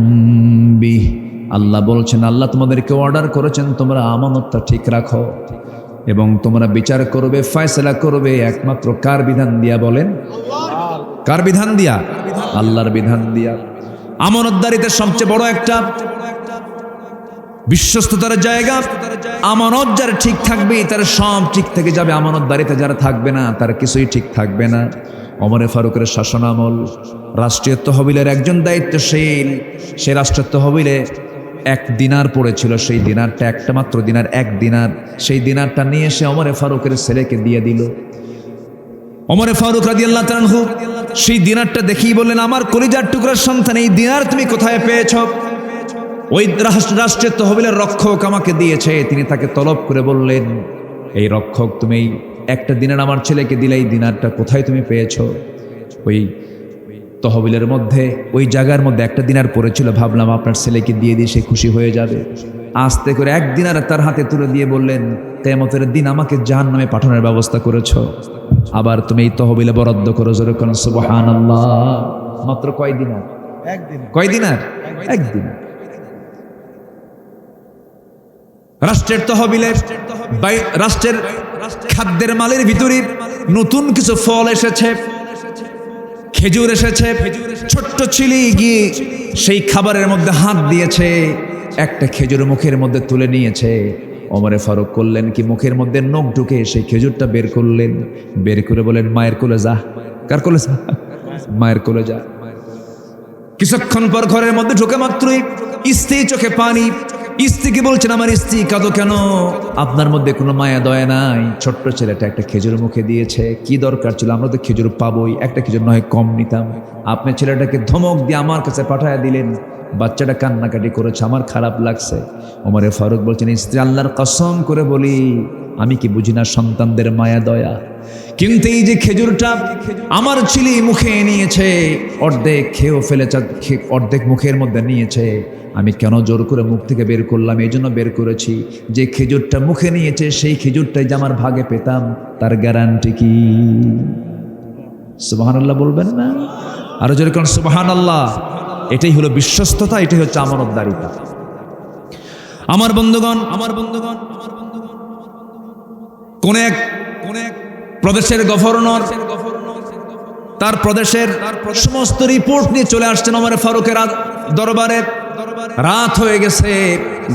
বিহি। আল্লাহ বলছেন, আল্লাহ তোমাদেরকে অর্ডার করেছেন তোমরা আমানতটা ঠিক রাখো এবং তোমরা বিচার করবে, ফয়সালা করবে একমাত্র কার বিধান দিয়া? বলেন, কার বিধান দিয়া? আল্লাহর বিধান দিয়া। আমানতদারিতার সবচেয়ে বড় একটা বিশ্বস্ততার জায়গা। আমানত যারা ঠিক থাকবে তার সব ঠিক থেকে যাবে। আমানতদারিতা যারা থাকবে না তার কিছুই ঠিক থাকবে না। ওমর ফারুকের শাসন আমল, রাষ্ট্রীয় তহবিলের একজন দায়িত্বশীল, সে রাষ্ট্রীয় তহবিলে 1 দিনার পড়েছিল। সেই দিনারটা একটা মাত্র দিনার, 1 দিনার। সেই দিনারটা নিয়ে এসে ওমর ফারুকের ছেলেকে দিয়ে দিল। ওমর ফারুক রাদিয়াল্লাহু তাআলা আনহু সেই দিনারটা দেখেই বললেন, আমার কলিজার টুকরার সন্তান, এই দিনার তুমি কোথায় পেয়েছ? ওই রাষ্ট্রীয় তহবিলের রক্ষক আমাকে দিয়েছে। তিনি তাকে তলব করে বললেন, এই রক্ষক, তুমি একটা দিনার আমার ছেলেকে দিলে, এই দিনারটা কোথায় তুমি পেয়েছ? ওই তহবিলের মধ্যে, ওই জায়গার মধ্যে একটা দিনার পড়েছিল, ভাবলাম আপনার ছেলেকে দিয়ে দিয়ে সে খুশি হয়ে যাবে। আস্তে করে 1 দিনার তার হাতে তুলে দিয়ে বললেন, কিয়ামতের দিন আমাকে জাহান্নামে পাঠানোর ব্যবস্থা করেছ, আবার তুমি এই তহবিলে বরাদ্দ করো। জোরে কোন সুবহানাল্লাহ। মাত্র কয় দিনার? 1 দিন। কয় দিনার? 1 দিনার। রাষ্ট্রের তহবিলের, রাষ্ট্রের খাদ্যের মালের ভিতরে নতুন কিছু ফল এসেছে, খেজুর এসেছে। ছোট্ট ছেলে গিয়ে সেই খাবারের মধ্যে হাত দিয়েছে, একটা খেজুর মুখের মধ্যে তুলে নিয়েছে। ওমর ফারুক করলেন কি, মুখের মধ্যে নখ ঢুকে সেই খেজুরটা বের করলেন। বের করে বলেন, মায়ের কোলে যা। কার কোলে যা? মায়ের কোলে যা। কিছুক্ষণ পর ঘরের মধ্যে ঢুকে মাত্রই স্ত্রী চোখে পানি। স্ত্রীকে বলছেন, আমার স্ত্রী কাঁদো কেন? আপনার মধ্যে কোনো মায়া দয়া নাই। ছোট্ট ছেলেটা একটা খেজুর মুখে দিয়েছে, কি দরকার ছিল? আমরা তো খেজুর পাবোই, একটা খেজুর নয় কম নিতাম। আপনি ছেলেটাকে ধমক দিয়ে আমার কাছে পাঠায় দিলেন। বাচ্চাটা কান্নাকাটি করেছে, আমার খারাপ লাগছে। ওমর ফারুক বলছেন, স্ত্রী, আল্লাহর কসম করে বলি, আমি কি বুঝি না সন্তানদের মায়া দয়া? কিন্তু এই যে খেজুরটা আমার ছেলে মুখে নিয়েছে, অর্ধেক খেয়েও ফেলেছে, অর্ধেক মুখের মধ্যে নিয়েছে। আমি কেন জোর করে মুখ থেকে বের করলাম? এই জন্য বের করেছি যে খেজুরটা মুখে নিয়েছে সেই খেজুরটাই যে আমার ভাগে পেতাম, তার গ্যারান্টি কি? সুবহানাল্লাহ বলবেন না? আরো জোরে কোন সুবহানাল্লাহ। এটাই হলো বিশ্বস্ততা, এটাই হচ্ছে আমানতদারিতা। আমার বন্ধুগণ, কোন এক প্রদেশের গভর্নর তার প্রদেশের সমস্ত রিপোর্ট নিয়ে চলে আসছেন ওমর ফারুকের দরবারে। রাত হয়ে গেছে,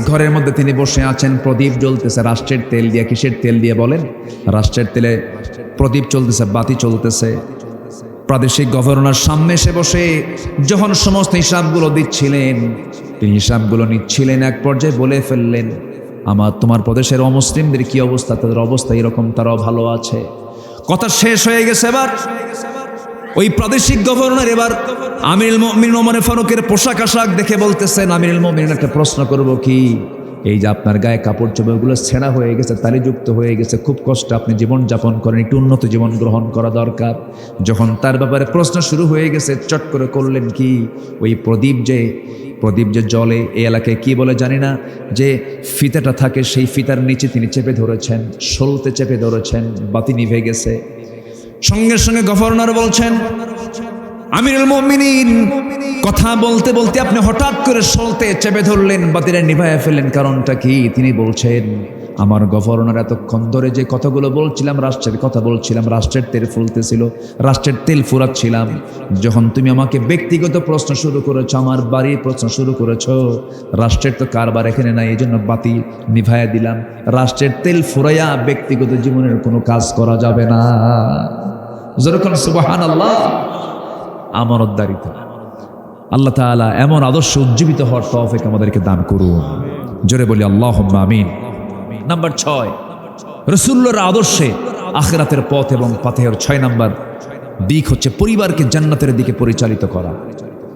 ঘরের মধ্যে তিনি বসে আছেন, প্রদীপ জ্বলতেছে রাষ্ট্রের তেল দিয়ে। কিসের তেল দিয়ে বলেন? রাষ্ট্রের তেলে প্রদীপ চলতেছে, বাতি চলতেছে। প্রাদেশিক গভর্নর সামনে এসে বসে যখন সমস্ত হিসাবগুলো দিচ্ছিলেন, তিনি হিসাবগুলো নিচ্ছিলেন, এক পর্যায়ে বলে ফেললেন, তোমার প্রদেশের অমুসলিমদের কি অবস্থা? তাদের অবস্থা এরকম, তারাও ভালো আছে। কথা শেষ হয়ে গেছে। এবার ওই প্রাদেশিক গভর্নর এবার আমিরুল মুমিনিন ওমর ফারুকের পোশাক আশাক দেখে বলতেছেন, আমিরুল মুমিনিন, একটা প্রশ্ন করব কি? এই যে আপনার গায়ে কাপড় চোপড়গুলো ছেঁড়া হয়ে গেছে, তালিযুক্ত হয়ে গেছে, খুব কষ্ট আপনি জীবন যাপন করেন, একটু উন্নত জীবন গ্রহণ করা দরকার। যখন তার ব্যাপারে প্রশ্ন শুরু হয়ে গেছে, চট করে করলেন কি, ওই প্রদীপ যে জলে, এই এলাকায় কি বলে জানি না, যে ফিতাটা থাকে সেই ফিতার নিচে তিনি চেপে ধরেছেন, সলতে চেপে ধরেছেন, বাতি নিভে গেছে। সঙ্গে সঙ্গে গভর্নর বলছেন, আমিরুল মুমিনিন, কথা বলতে বলতে আপনি হঠাৎ করে সলতে চেপে ধরলেন, বাতিটা নিভাইয়া ফেললেন, কারণটা কি? তিনি বলছেন, আমার গভর্নর এতক্ষণ ধরে যে কথাগুলো বলছিলাম, রাষ্ট্রের কথা বলছিলাম, রাষ্ট্রের তেল ফুলতেছিল, রাষ্ট্রের তেল ফুরাচ্ছিলাম। যখন তুমি আমাকে ব্যক্তিগত প্রশ্ন শুরু করেছো, আমার বাড়ির প্রশ্ন শুরু করেছো, রাষ্ট্রের তো কারবার এখানে নাই, এই জন্য বাতি নিভাইয়া দিলাম। রাষ্ট্রের তেল ফুরাইয়া ব্যক্তিগত জীবনের কোনো কাজ করা যাবে না। যেরকম সুবহানাল্লাহ। আমানতদারিতা। আল্লাহ তাআলা এমন আদর্শ উজ্জীবিত হওয়ার তৌফিক আমাদেরকে দান করুন। জোরে বলি আল্লাহুম্মা আমিন। নাম্বার 6, রাসূলুল্লাহর আদর্শে আখিরাতের পথ এবং পাথের 6 নাম্বার দিক হচ্ছে পরিবারকে জান্নাতের দিকে পরিচালিত করা।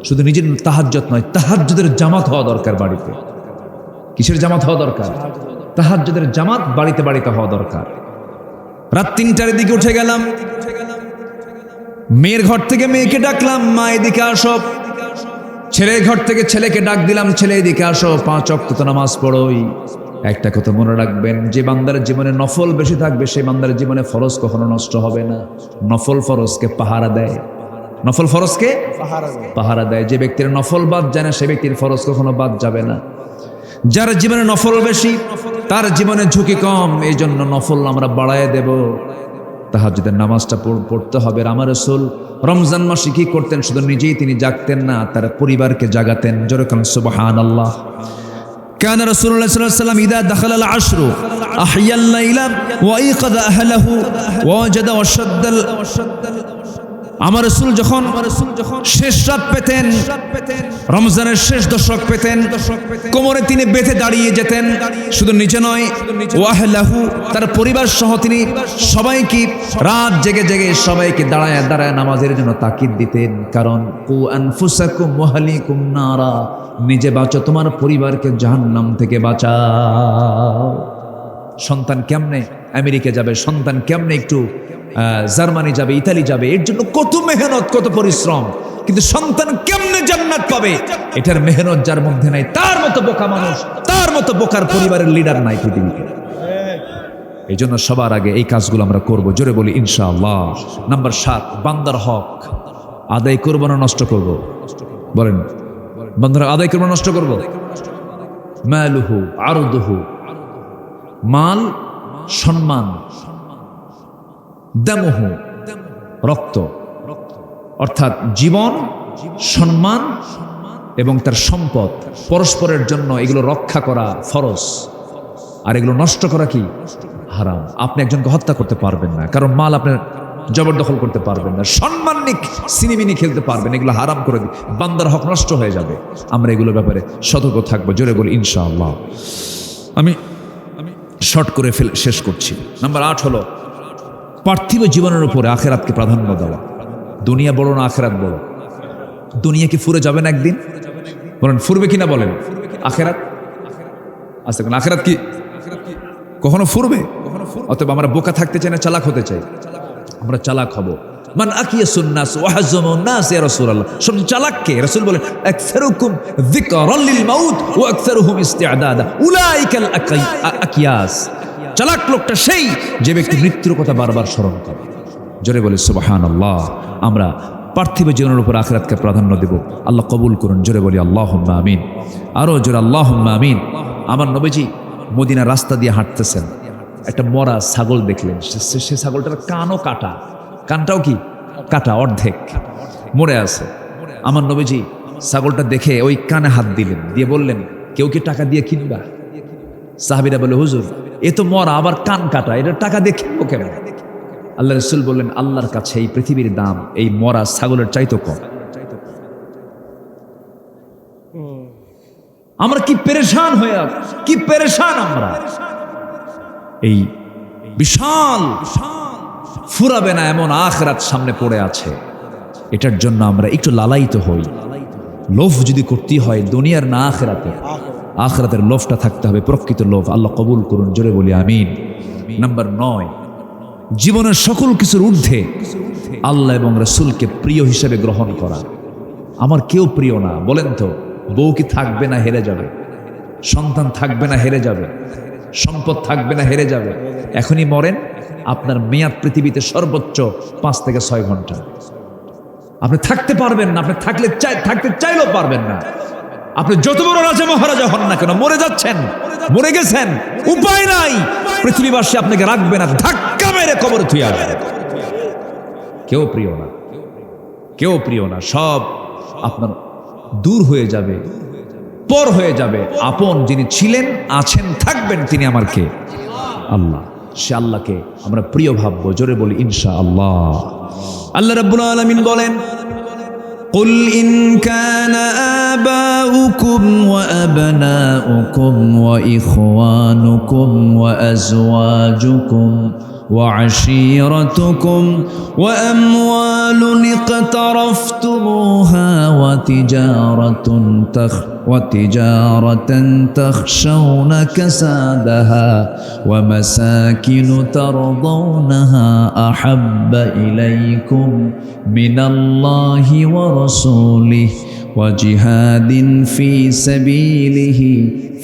শুধু নিজের তাহাজ্জুদ নয়, তাহাজ্জুদের জামাত হওয়া দরকার বাড়িতে। কিসের জামাত হওয়া দরকার? তাহাজ্জুদের জামাত বাড়িতে বাড়িতে হওয়া দরকার। রাত 3টার দিকে উঠে গেলাম, মেয়ের ঘর থেকে মেয়েকে ডাকলাম, মা এদিকে আসো। ছেলের ঘর থেকে ছেলেকে ডাক দিলাম, ছেলে এদিকে আসো, 5 ওয়াক্ত তো নামাজ পড়োই। একটা কথা মনে রাখবেন, যে বান্দার জীবনে নফল বেশি থাকবে সেই বান্দার জীবনে ফরজ কখনো নষ্ট হবে না। নফল ফরজকে পাহারা দেয়, নফল ফরজকে পাহারা দেয়। যে ব্যক্তির নফল বাদ যায় না সে ব্যক্তির ফরজ কখনো বাদ যাবে না। যার জীবনে নফল বেশি তার জীবনে ঝুঁকি কম, এই জন্য নফল আমরা বাড়ায় দেব। তাহাজ্জুদের নামাজটা পড়তে হবে। আমার রাসূল রমজান মাসে কি করতেন? শুধু নিজেই তিনি জাগতেন না, তার পরিবারকে জাগাতেন। জোরে বলেন সুবহানাল্লাহ। كان رسول الله صلى الله عليه وسلم إذا دخل العشر أحيا الليل وأيقظ أهله ووجد وشد আমার রাসূল যখন শেষ রাত পেতেন, রমজানের শেষ দশক পেতেন, কোমরে তিনি বেঁধে দাঁড়িয়ে যেতেন। শুধু নিজে নয়, ওয়াহলাহু তার পরিবার সহ তিনি সবাইকে রাত জেগে জেগে সবাইকে দাঁড়ায় দাঁড়ায় নামাজের জন্য তাকিদ দিতেন। কারণ কু আনফুসাকুম ওয়া আহলিকুম নারা, নিজে বাঁচো, তোমার পরিবারকে জাহান্নাম থেকে বাঁচাও। সন্তান কেমনে আমেরিকা যাবে, সন্তান কেমনে একটু জার্মানি যাবে, ইতালি যাবে, এর জন্য কত মেহনত, কত পরিশ্রম, কিন্তু সন্তান কেমনে জান্নাত পাবে এটার মেহনত যার মধ্যে নাই, তার মতো বোকা মানুষ, তার মতো বোকার পরিবারের লিডার নাই পৃথিবীতে। এই জন্য সবার আগে এই কাজগুলো আমরা করব। জোরে বলি ইনশাআল্লাহ। নাম্বার 7, বান্দার হক আদায় করব না নষ্ট করব? বলেন, বান্দার আদায় করব না নষ্ট করব? মালুহু আরদুহু, মাল সম্মান, দামুহু রক্ত, অর্থাৎ জীবন, সম্মান এবং তার সম্পদ পরস্পরের জন্য এগুলো রক্ষা করা ফরজ, আর এগুলো নষ্ট করা কি? হারাম। আপনি একজনকে হত্যা করতে পারবেন না, কারণ মাল আপনার জবরদখল করতে পারবেন না, সম্মান নিক সিনেমিনি খেলতে পারবেন, এগুলো হারাম করে দিই, বান্দার হক নষ্ট হয়ে যাবে। আমরা এগুলোর ব্যাপারে সতর্ক থাকবো। জোরে বলি ইনশাআল্লাহ। আমি শর্ট করে শেষ করছি। নাম্বার 8 হলো পার্থিব জীবনের উপরে আখেরাতকে প্রাধান্য দেওয়া। দুনিয়া বড় না আখেরাত বড়? দুনিয়া কি ফুরে যাবে না একদিন? বলেন ফুরবে কিনা বলেন? আখেরাত আচ্ছা, আখেরাত কি কখনো ফুরবে? অতএব আমরা বোকা থাকতে চাই না চালাক হতে চাই? আমরা চালাক হব। মান আকিয়াসুন নাস ওয়া হাযামুন নাস ইয়া রাসূলুল্লাহ। সবচেয়ে চালাক কে? রাসূল বলেন আকসারুকুম যিকরান লিল মাউত ওয়া আকসারুহুম ইস্তিআদাদা উলাইকাল আকিয়াস। চালাক লোকটা সেই যে ব্যক্তি মৃত্যুর কথা বারবার স্মরণ করে। জোরে বলে সুবহানাল্লাহ। আমরা পার্থিব জীবনের উপর আখিরাতকে প্রাধান্য দেব। আল্লাহ কবুল করুন। জোরে বলি আল্লাহুম্মা আমিন। আরো জোরে আল্লাহুম্মা আমিন। আমার নবীজি মদিনার রাস্তা দিয়ে হাঁটতেছেন, একটা মরা ছাগল দেখলেন। সে ছাগলটার কানও কাটা, কানটাও কি কাটা, অর্ধেক মরে আছে। আমার নবীজি ছাগলটা দেখে ওই কানে হাত দিলেন, দিয়ে বললেন, কেউ কি টাকা দিয়ে কিনবা? সাহাবীরা বলে, হুজুর এ তো মরা, আবার কান কাটা, এটা টাকা দিয়ে কিনবো কেন? আল্লাহ রাসূল বললেন, আল্লাহর কাছে এই পৃথিবীর দাম এই মরা ছাগলের চাইতো কম। আমরা কি পেরেশান হয়ে, কি পেরেশান আমরা। এই বিশাল ফুরাবে না এমন আখিরাত সামনে পড়ে আছে, এটার জন্য আমরা একটু লালায়িত হই। লোভ যদি করতে হয় দুনিয়ার না আখিরাতে, আখিরাতের লোভটা থাকতে হবে, প্রকৃত লোভ। আল্লাহ কবুল করুন। জোরে বলি আমিন। নাম্বার 9, জীবনের সকল কিছুর ঊর্ধ্বে আল্লাহ এবং রাসূলকে প্রিয় হিসেবে গ্রহণ করা। আমার কেউ প্রিয় না, বলেন তো? বউ কি থাকবে না হেরে যাবে? সন্তান থাকবে না হেরে যাবে? সম্পদ থাকবে না হেরে যাবে? এখনই মরেন, আপনার মেয়াদ পৃথিবীতে সর্বোচ্চ 5 থেকে 6 ঘন্টা। আপনি থাকতে পারবেন না, আপনি থাকতে চাইলেও পারবেন না। আপনি যত বড় রাজা মহারাজা হন না কেন, মরে যাচ্ছেন, মরে গেছেন, উপায় নাই, পৃথিবীবাসী আপনাকে রাখবে না, ধাক্কা মেরে কবরে থুয়ে আসবে। কেউ প্রিয় না, কেউ প্রিয় না, সব আপনার দূর হয়ে যাবে, পর হয়ে যাবে। আপন যিনি ছিলেন, আছেন, থাকবেন, তিনি আমার কে? আল্লাহ। সে আল্লাহকে আমরা প্রিয় ভাববো। জোরে বলি ইনশাআল্লাহ। আল্লাহ রাব্বুল আলামিন বলেন, قل إن كان آباؤكم وأبناؤكم وإخوانكم وأزواجكم وعشيرتكم وأموال اقترفتموها وتجارة تخشون كسادها ومساكن ترضونها أحب إليكم من الله ورسوله وجهاد في سبيله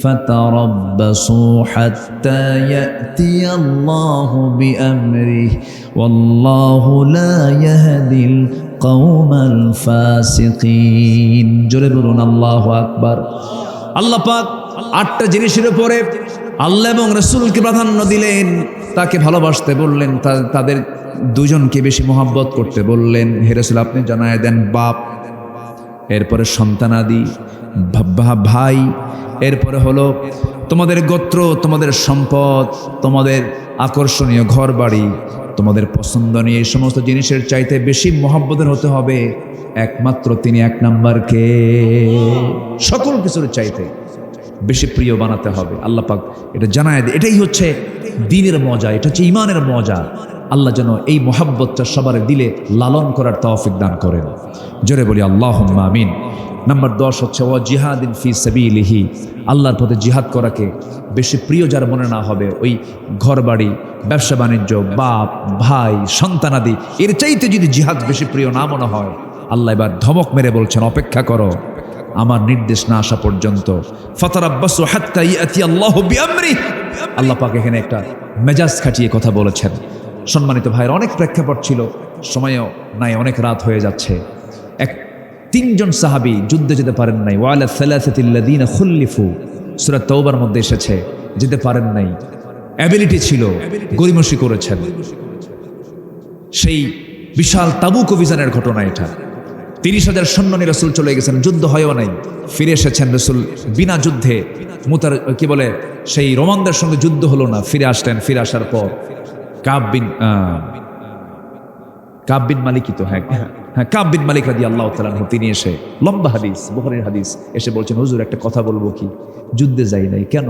فتربصوا حتى يأتي الله بأمره والله لا يهدي القوم الفاسقين। জোরে বলুন আল্লাহু আকবার। আল্লাহ পাক 8টা জিনিসের উপরে আল্লাহ এবং রাসূলকে প্রাধান্য দিলেন, তাকে ভালোবাসতে বললেন, তাদের দুজনকে বেশি মহব্বত করতে বললেন। হে রাসূল, আপনি জানায় দেন বাপ, এরপরে সন্তানাদি, ভাই, এরপরে হলো তোমাদের গোত্র, তোমাদের সম্পদ, তোমাদের আকর্ষণীয় ঘর বাড়ি, তোমাদের পছন্দনীয় এই সমস্ত জিনিসের চাইতে বেশি মহব্বতের হতে হবে একমাত্র তিনি এক নাম্বারকে। সকল কিছুর চাইতে বেশি প্রিয় বানাতে হবে। আল্লাহ পাক এটা জানায় দেয়। এটাই হচ্ছে দ্বীনের মজা, এটা হচ্ছে ঈমানের মজা। আল্লাহ যেন এই মহাব্বতটা সবার দিলে লালন করার তৌফিক দান করেন। জোরে বলি আল্লাহুম্মা আমিন। নাম্বার 10 হচ্ছে ওয়া জিহাদিন ফি সাবিলিহি, আল্লাহর পথে জিহাদ করাকে বেশি প্রিয় যার মনে না হবে, ওই ঘর বাড়ি, ব্যবসা বাণিজ্য, বাপ, ভাই, সন্তানাদি, এর চাইতে যদি জিহাদ বেশি প্রিয় না মনে হয়, আল্লাহ এবার ধমক মেরে বলছেন, অপেক্ষা করো আমার নির্দেশ না আসা পর্যন্ত। ফাতারাব্বাসু হাত্তা ইয়াতি আল্লাহু বিআমরিহি। আল্লাহ পাক এখানে একটা মেজাজ খাটিয়ে কথা বলেছেন। সম্মানিত ভাইয়ের, অনেক প্রেক্ষাপট ছিল, সময়ও নাই, অনেক রাত হয়ে যাচ্ছে। 3জন সাহাবী যুদ্ধে যেতে পারেন নাই। ওয়ালা সালাসাতিল্লাযীনা খুল্লিফু, সূরা তাওবার মধ্যে এসেছে, যেতে পারেন নাই, অ্যাবিলিটি ছিল, গরিমসি করেছেন। সেই বিশাল তাবুক অভিযানের ঘটনা এটা। 30,000 সৈন্য নিয়ে রাসূল চলে গেছেন, যুদ্ধ হয়ও নাই, ফিরে এসেছেন রাসূল বিনা যুদ্ধে। সেই রোমানদের সঙ্গে যুদ্ধ হলো না, ফিরে আসলেন। ফিরে আসার পর কাব বিন মালিকই তো, হ্যাঁ, কাব বিন মালিক রাদিয়াল্লাহু তাআলা আনহু, তিনি এসে, লম্বা হাদিস, বুখারীর হাদিস, এসে বলছেন, হুজুর একটা কথা বলবো কি? যুদ্ধে যাই নাই কেন?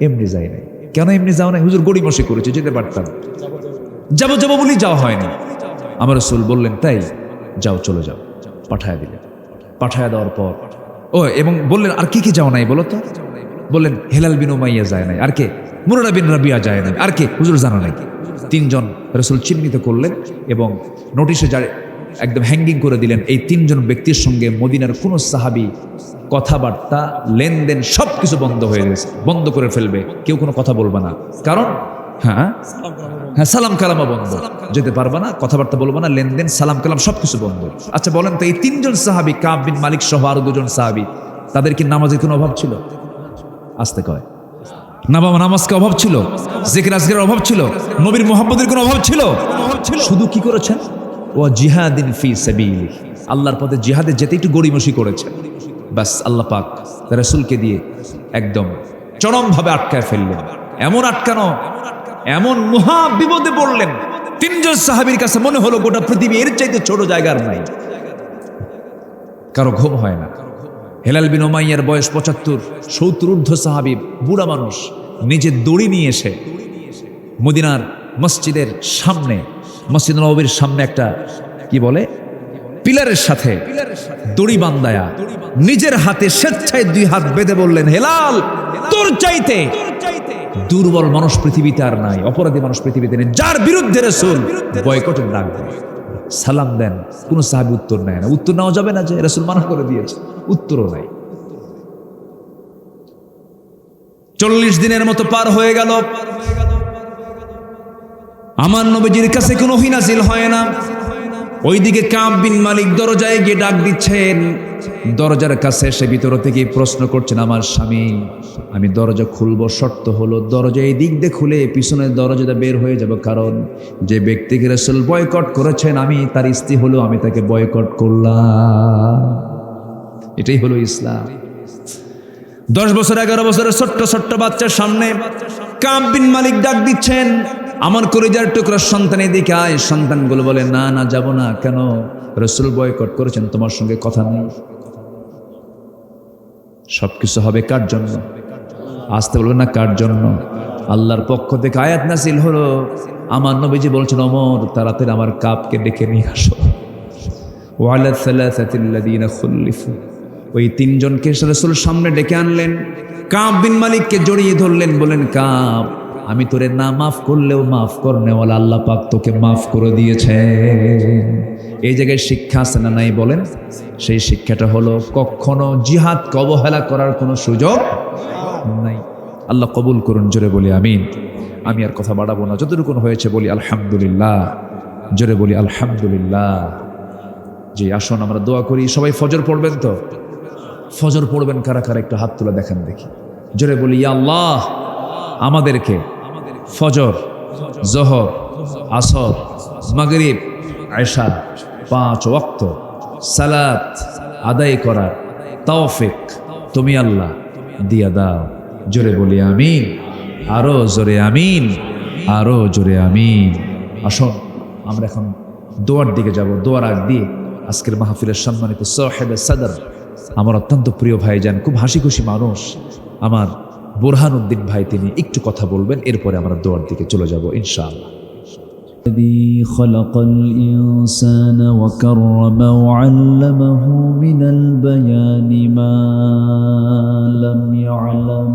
এমনি যাই নাই। কেন এমনি যাও নাই? হুজুর গড়িমসি করেছে, যেতে পারতাম, যাবো বলি যাওয়া হয়নি। আমার রাসূল বললেন, তাই যাও, চলে যাও, পাঠায় দিলেন। পাঠায় দেওয়ার পর এবং বললেন, আর কি যাও নাই বলো তো? বললেন, হেলাল বিন উমাইয়া যায় নাই। আর কে? মুরারা বিন রাবিয়া যায় নাই। আর কে? হুজুর জানা নাই। 3জন রাসূল চিহ্নিত করলেন এবং নোটিশে একদম হ্যাঙ্গিং করে দিলেন, এই 3জন ব্যক্তির সঙ্গে মদিনার কোনো সাহাবী কথাবার্তা, লেনদেন সবকিছু বন্ধ হয়ে গেছে, বন্ধ করে ফেলবে, কেউ কোনো কথা বলবে না। কারণ হ্যাঁ, সালাম কালামা বন্ধ, যেতে পারবে না, কথাবার্তা বলবো না, লেনদেন, সালাম কালাম সবকিছু বন্ধ। আচ্ছা বলেন তো, এই 3জন সাহাবী, কাব বিন মালিক সহ আরো 2জন সাহাবী, তাদের কি নামাজের কোনো অভাব ছিল? আসতে কয়, নামাজকে অভাব ছিল? জিকির আজকারের অভাব ছিল? নবীর মুহাব্বতের কোনো অভাব ছিল? শুধু কি করেছেন? ওয়া জিহাদিন ফি সাবিলিহি, আল্লাহর পথে জিহাদে যেতে একটু গড়িমসি করেছেন। বাস আল্লাহ পাক রাসূলকে দিয়ে একদম চরমভাবে আটকায় ফেললেন। এমন আটকানো, এমন মহা বিপদে পড়লেন, 3জন সাহাবীর কাছে মনে হলো গোটা পৃথিবী এর চাইতে ছোট জায়গার নাই। কারো ঘুম হয় না। হেলাল বিন উমাইয়ার বয়স 75-70 ঊর্ধ্ব সাহাবী, বুড়া মানুষ, নিজে দড়ি নিয়ে এসে মদিনার মসজিদের সামনে, মসজিদ নববীর সামনে একটা কি বলে, পিলারের সাথে দড়ি বান্ধায়া নিজের হাতে স্বেচ্ছায় 2 হাত বেঁধে বললেন, হেলাল, তোর চাইতে দুর্বল মানুষ পৃথিবীতে আর নাই, অপরাধী মানুষ পৃথিবীতে নেই, যার বিরুদ্ধে রাসূল বয়কটের ডাক দেন। সালাম দেন, কোন সাহাবী উত্তর নেয় না। উত্তর নেওয়া যাবে না যে রাসূল মানা করে দিয়েছে, উত্তরও নাই। 40 দিনের মতো পার হয়ে গেল, আমার নবীজির কাছে কোনো ওহী নাযিল হয় না। ওইদিকে কাব বিন মালিক দরজায় গিয়ে ডাক দিচ্ছেন। দরজার কাছে এসে ভিতর থেকে প্রশ্ন করছেন, আমার স্বামী, আমি দরজা খুলবো, শর্ত হলো দরজা এই দিক দিয়ে খুলে পিছনের দরজাটা বের হয়ে যাব, কারণ যে ব্যক্তিকে রাসূল বয়কট করেছেন আমি তার স্ত্রী হলো, আমি তাকে বয়কট করলাম। এটাই হলো ইসলাম। 10 বছর 11 বছরের ছোট্ট ছোট্ট বাচ্চার সামনে কাব বিন মালিক ডাক দিচ্ছেন, আমার কলিজার টুকরার সন্তান এদিকে আয়। সন্তানগুলো বলে, না না, যাব না। কেন? রাসূল বয়কট করেছেন, তোমার সঙ্গে কথা নেই। সবকিছু হবে কার জন্য? আসতে বলবেন না কার জন্য? আল্লাহর পক্ষ থেকে আয়াত নাযিল হলো, আমার নবীজি বলছেন, ওমর তাড়াতাড়ি আমার কাবকে ডেকে নিয়ে আসো। ওয়ালা সালাসাতিল্লাযীনা খুল্লিফু, ওই 3 জনকে রাসূল সামনে ডেকে আনলেন। কাব বিন মালিককে জড়িয়ে ধরলেন, বলেন, কাব, আমি তোরে না মাফ করলেও মাফ করনেওয়ালা আল্লাহ পাক তোকে মাফ করে দিয়েছে। এই জায়গায় শিক্ষা আছে না নাই বলেন? সেই শিক্ষাটা হলো, কখনো জিহাদকে অবহেলা করার কোনো সুযোগ নাই। আল্লাহ কবুল করুন, জোরে বলি আমিন। আমি আর কথা বাড়াবো না, যতটুকু হয়েছে বলি আলহামদুলিল্লাহ, জোরে বলি আলহামদুলিল্লাহ। জি, আসুন আমরা দোয়া করি। সবাই ফজর পড়বেন তো? ফজর পড়বেন কারা কারা? একটু হাত তুলে দেখেন দেখি। জোরে বলি, ইয়া আল্লাহ, আমাদেরকে ফজর, জোহর, আসর, মাগরিব, এশা 5 ওয়াক্ত সালাত আদায় করার তৌফিক তুমি আল্লাহ দিয়া দাও। জোরে বলি আমিন, আরো জোরে আমিন, আরো জোরে আমিন। আসুন আমরা এখন দোয়ার দিকে যাব। দোয়ার আগ দিয়ে আজকের মাহফিলের সম্মানিত সাহেবে সাদর, আমার অত্যন্ত প্রিয় ভাইজান, খুব হাসি খুশি মানুষ, আমার বুরহানুদ্দিন ভাই, তিনি একটু কথা বলবেন, এরপরে আমরা দোয়ার দিকে চলে যাব ইনশাআল্লাহ। الذي خلق الإنسان وكرم وعلمه من البيان ما لم يعلم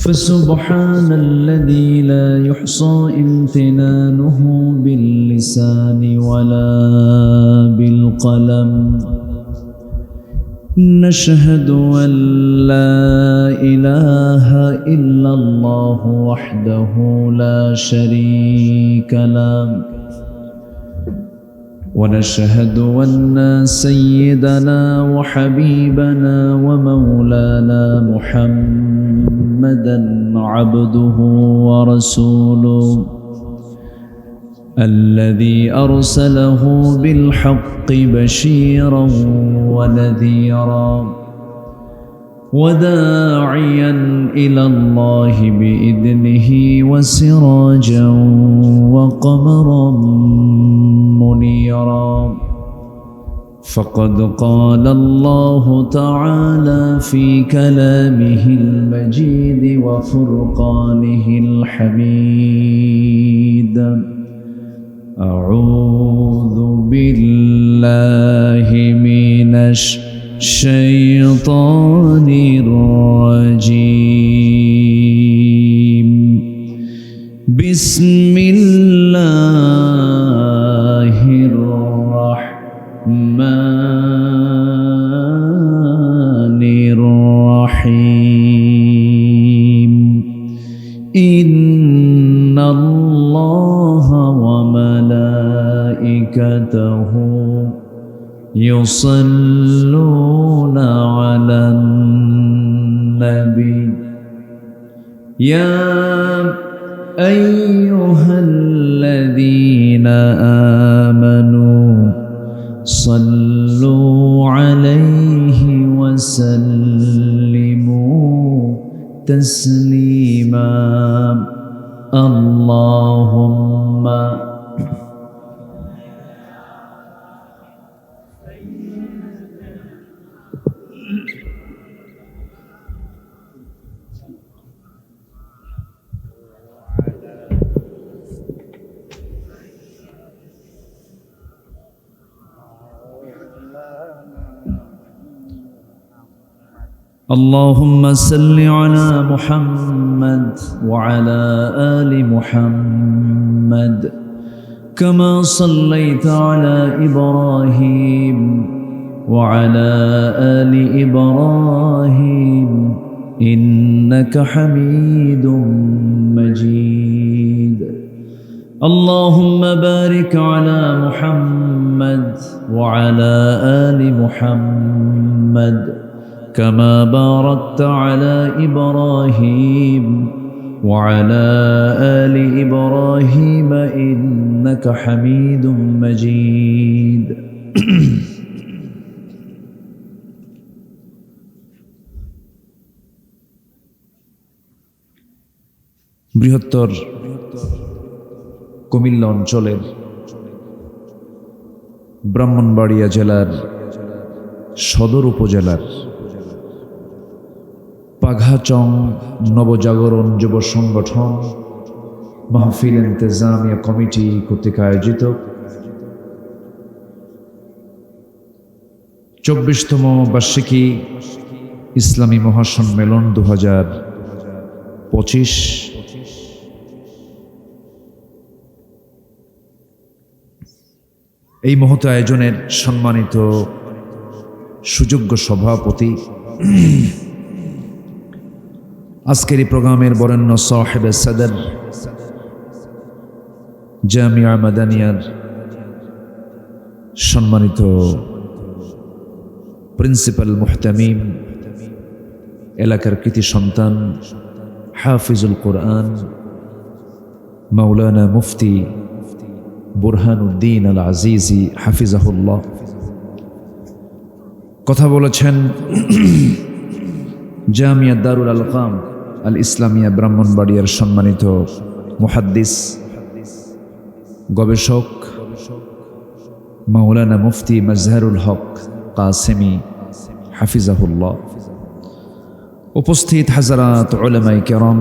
فسبحان الذي لا يحصى امتنانه باللسان ولا بالقلم نشهد أن لا إله إلا الله وحده لا شريك له ونشهد أن سيدنا وحبيبنا ومولانا محمدا عبده ورسوله الذي أرسله بالحق بشيرا ونذيرا وداعيا إلى الله بإذنه وسراجا وقمرا منيرا فقد قال الله تعالى في كلامه المجيد وفرقانه الحميد أعوذ بالله من الشيطان الرجيم بسم الله الرحمن الرحيم إن الله وملائكته يصلون على النبي يا أيها الذين آمنوا صلوا عليه وسلموا تسليما اللهم اللهم صل على محمد وعلى آل محمد كما صليت على إبراهيم وعلى آل إبراهيم إنك حميد مجيد اللهم بارك على محمد وعلى آل محمد كما باركت على إبراهيم وعلى آل إبراهيم إنك حميد مجيد বৃহত্তর কুমিল্লা অঞ্চলের ব্রাহ্মণবাড়িয়া জেলার সদর উপজেলার পাঘাচং নবজাগরণ যুব সংগঠন মাহফিল ইন্তেজামিয়া কমিটি কর্তৃক আয়োজিত 24তম বার্ষিকী ইসলামী মহাসম্মেলন 2025 এই মহৎ আয়োজনের সম্মানিত সুযোগ্য সভাপতি, আজকের এই প্রোগ্রামের বরেণ্য সাহেবে সদর জামিয়া মাদানিয়ার সম্মানিত প্রিন্সিপাল মুহতামিম, এলাকার কৃতি সন্তান হাফিজুল কোরআন মাওলানা মুফতি বুরহানুদ্দিন আল আজিজি হাফিজাহুল্লাহ, কথা বলেছেন জামিয়া দারুল আলকাম আল ইসলামিয়া ব্রাহ্মণবাড়িয়ার সম্মানিত মুহাদ্দিস গবেষক মাওলানা মুফতি মাজহারুল হক কাসেমি হাফিজাহুল্লাহ, উপস্থিত হাজারাত উলামায়ে কেরাম,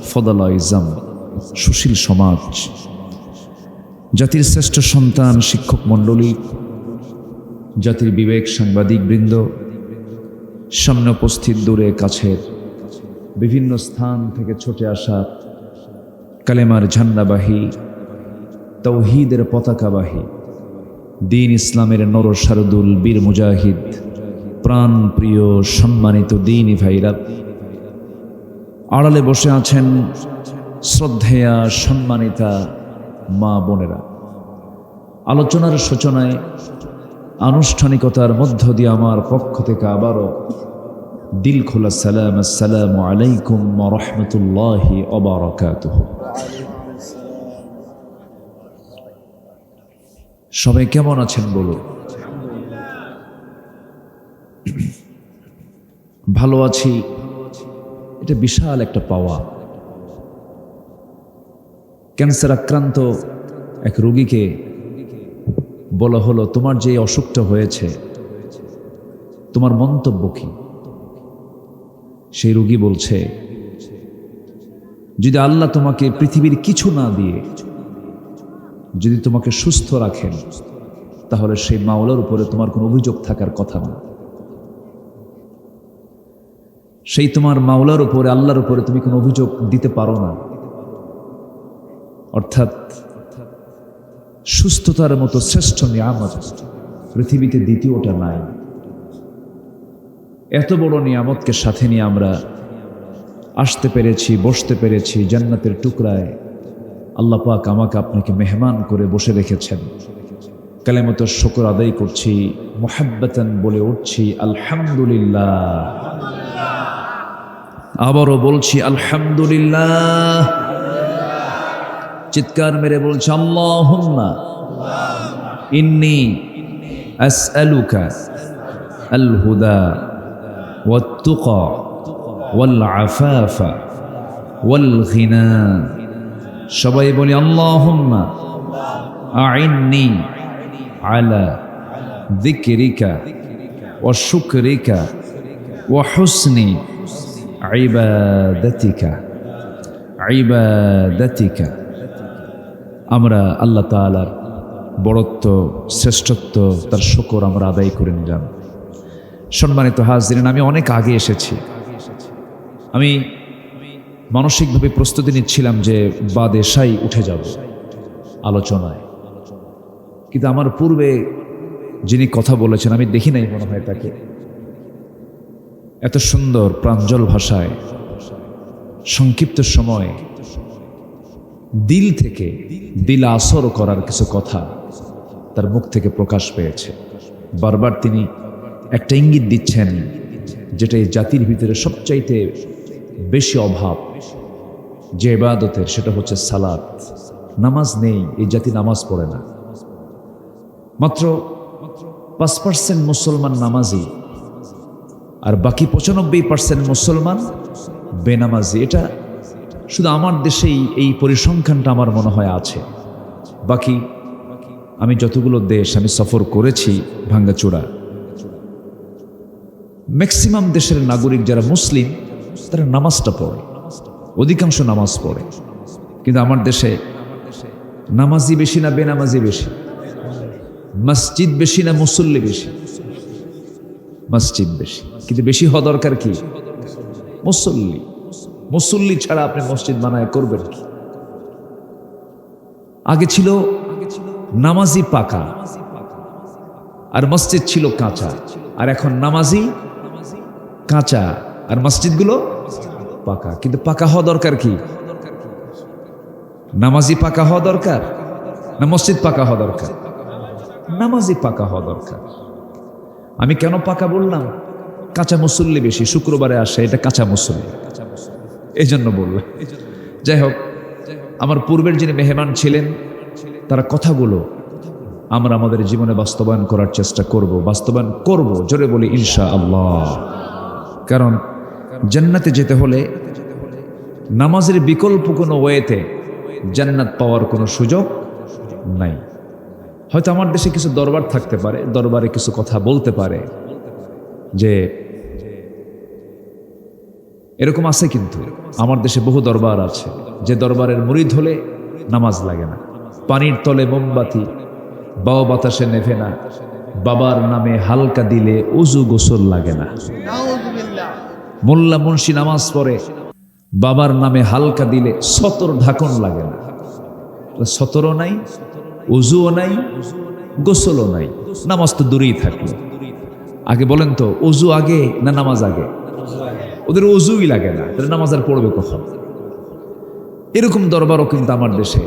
ফদলা ইজাম, সুশীল সমাজ, জাতির শ্রেষ্ঠ সন্তান শিক্ষক মণ্ডলী, জাতির বিবেক সাংবাদিক বৃন্দ, সামনে উপস্থিত দূরে কাছের বিভিন্ন স্থান থেকে ছুটে আসা কালেমার ঝান্ডাবাহী, তাওহীদের পতাকাবাহী, দ্বীন ইসলামের নরসারদুল বীর মুজাহিদ, প্রাণ প্রিয় সম্মানিত দ্বীনি ভাইরা, আড়ালে বসে আছেন শ্রদ্ধেয়া সম্মানিতা মা বোনেরা, আলোচনার সূচনায় আনুষ্ঠানিকতার মধ্য দিয়ে আমার পক্ষ থেকে আবারও দিল খোলা সালাম, আসসালামু আলাইকুম ওয়া রাহমাতুল্লাহি ওয়া বারাকাতুহু। সবাই কেমন আছেন বলুন? ভালো আছি, এটা বিশাল একটা পাওয়া। ক্যান্সার আক্রান্ত এক রোগীকে বলা হলো, তোমার যে অসুখটা হয়েছে তোমার মন্তব্য কি? সেই রোগী বলছে, যদি আল্লাহ তোমাকে পৃথিবীর কিছু না দিয়ে যদি তোমাকে সুস্থ রাখেন, তাহলে সেই মাওলার উপরে তোমার কোনো অভিযোগ থাকার কথা না। সেই তোমার মাওলার উপরে, আল্লাহর উপরে তুমি কোনো অভিযোগ দিতে পারো না। অর্থাৎ সুস্থতার মতো শ্রেষ্ঠ নিয়ামত পৃথিবীতে দ্বিতীয়টা নাই। এত বড় নিয়ামতকে সাথে নিয়ে আমরা আসতে পেরেছি, বসতে পেরেছি জান্নাতের টুকরায়। আল্লাহ পাক আমাকে আপনাকে মেহমান করে বসে রেখেছেন। কালেমাতুর শুকর আদায় করছি, মুহাব্বাতান বলে উঠছি আলহামদুলিল্লাহ। আবারও বলছি আলহামদুলিল্লাহ। চিৎকার মেরে বলছি আল্লাহুম্মা ইন্নী আসআলুকা আল হুদা ওয়াত তুকা ওয়াল আফাফা ওয়াল গিনা। সবাই বলি আল্লাহুম্মা আইন্নি আলা যিকরিকা ওয়া শুকরিকা ওয়া হুসনি ইবাদাতিকা ইবাদাতিকা। আমরা আল্লাহ তাআলার বড়ত্ব, শ্রেষ্ঠত্ব, তার শুকর আমরা আদায় করে নিলাম। সম্মানিত হাজিরিন, আমি অনেক আগে এসেছি। আমি মানসিকভাবে প্রস্তুতি নিচ্ছিলাম যে বাদেশাই উঠে যাব আলোচনায়, কিন্তু আমার পূর্বে যিনি কথা বলেছেন আমি দেখি নাই মনে হয় তাকে। এত সুন্দর প্রাঞ্জল ভাষায় সংক্ষিপ্ত সময় দিল থেকে দিল আসর করার কিছু কথা তার মুখ থেকে প্রকাশ পেয়েছে। বারবার তিনি একটা ইঙ্গিত দিচ্ছেন যেটা এই জাতির ভিতরে সবচাইতে বেশি অভাব যে ইবাদতের, সেটা হচ্ছে সালাত। নামাজ নেই, এই জাতি নামাজ পড়ে না। মাত্র 5% মুসলমান নামাজি, আর বাকি 95% মুসলমান বেনামাজি। এটা শুধু আমার দেশেই এই পরিসংখ্যানটা আমার মনে হয় আছে। বাকি আমি যতগুলো দেশ আমি সফর করেছি ভাঙ্গাচোরা, ম্যাক্সিমাম দেশের নাগরিক যারা মুসলিম তারা নামাজটা পড়ে, অধিকাংশ নামাজ পড়ে। কিন্তু আমার দেশে নামাজি বেশি না বেনামাজি বেশি? মসজিদ বেশি না মুসল্লি বেশি? মসজিদ বেশি। কিন্তু বেশি হওয়া দরকার কি? মুসল্লি। মুসল্লি ছাড়া আপনি মসজিদ বানায় করবেন কি? আগে ছিল নামাজি পাকা আর মসজিদ ছিল কাঁচা, আর এখন নামাজি কাঁচা আর মসজিদগুলো পাকা। কিন্তু পাকা হওয়া দরকার কি? নামাজি পাকা হওয়া দরকার না মসজিদ পাকা হওয়া দরকার? নামাজি পাকা হওয়া দরকার। আমি কেন পাকা বললাম? কাঁচা মুসল্লি বেশি, শুক্রবারে আসে, এটা কাঁচা মুসল্লি, এই জন্য বললাম। যাই হোক, আমার পূর্বের যিনি মেহমান ছিলেন তারা কথাগুলো আমরা আমাদের জীবনে বাস্তবায়ন করার চেষ্টা করব, বাস্তবায়ন করব, জোরে বলি ইনশাআল্লাহ। কারণ জান্নাতে যেতে হলে নামাজের বিকল্প কোনো ওয়েতে জান্নাত পাওয়ার কোনো সুযোগ নাই। হয়তো আমার দেশে কিছু দরবার থাকতে পারে, দরবারে কিছু কথা বলতে পারে যে এরকম আছে, কিন্তু আমার দেশে বহু দরবার আছে যে দরবারের মুরিদ হলে নামাজ লাগে না। পানির তলে মোমবাতি, বাও বাতাসে নেভে না, বাবার নামে হালকা দিলে উজু গোসল লাগে না। মোল্লা মুন্সি নামাজ পড়ে, বাবার নামে হালকা দিলে সতর ঢাকন লাগে না। সতরও নাই, উজুও নাই, গোসলও নাই, নামাজ তো দূরেই থাকলো। আগে বলেন তো, উজু আগে না নামাজ আগে? ওদের উজুই লাগে না, তাহলে নামাজ আর পড়বে কখন? এরকম দরবারও কিন্তু আমার দেশে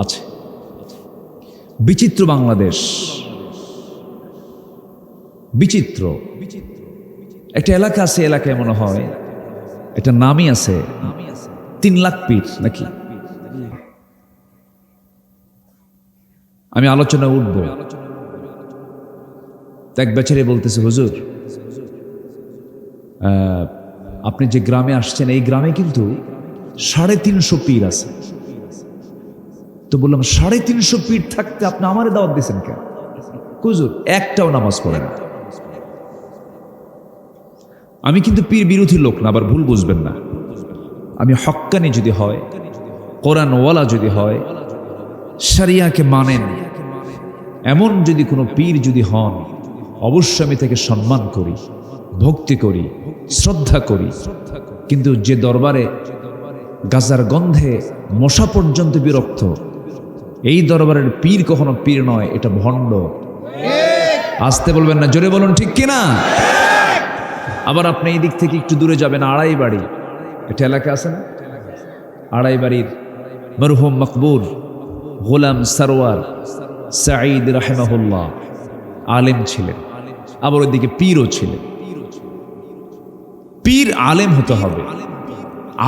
আছে। বিচিত্র বাংলাদেশ, বিচিত্র একটা এলাকা আছে, এলাকায় মনে হয় একটা নামই আছে 3 লাখ পীর নাকি। আমি আলোচনা উঠবো, এক বেচারে বলতেছে, হুজুর আপনি যে গ্রামে আসছেন এই গ্রামে কিন্তু 350 পীর আছে। তো বললাম 350 পীর থাকতে আপনি আমারে দাওয়াত দিয়েছেন কেন? হুজুর একটাও নামাজ পড়ে না। আমি কিন্তু পীর বিরোধী লোক না, আবার ভুল বুঝবেন না। আমি হক্কানি যদি হয়, কোরআনওয়ালা যদি হয়, শরিয়াকে মানেন এমন যদি কোনো পীর যদি হন, অবশ্যই আমি তাকে সম্মান করি, ভক্তি করি, শ্রদ্ধা করি। কিন্তু যে দরবারে গাজার গন্ধে মশা পর্যন্ত বিরক্ত, এই দরবারের পীর কখনো পীর নয়, এটা ভণ্ড। আসতে বলবেন না, জোরে বলুন ঠিক কিনা? আবার আপনি এই দিক থেকে একটু দূরে যাবেন, আড়াই বাড়ি একটা এলাকা আছে না, আড়াই বাড়ির মরহুম মকবুর গোলাম সরওয়ার সাঈদ রাহিমাহুল্লাহ আলেম ছিলেন, আবার ওইদিকে পীরও ছিলেন। পীর আলেম হতে হবে,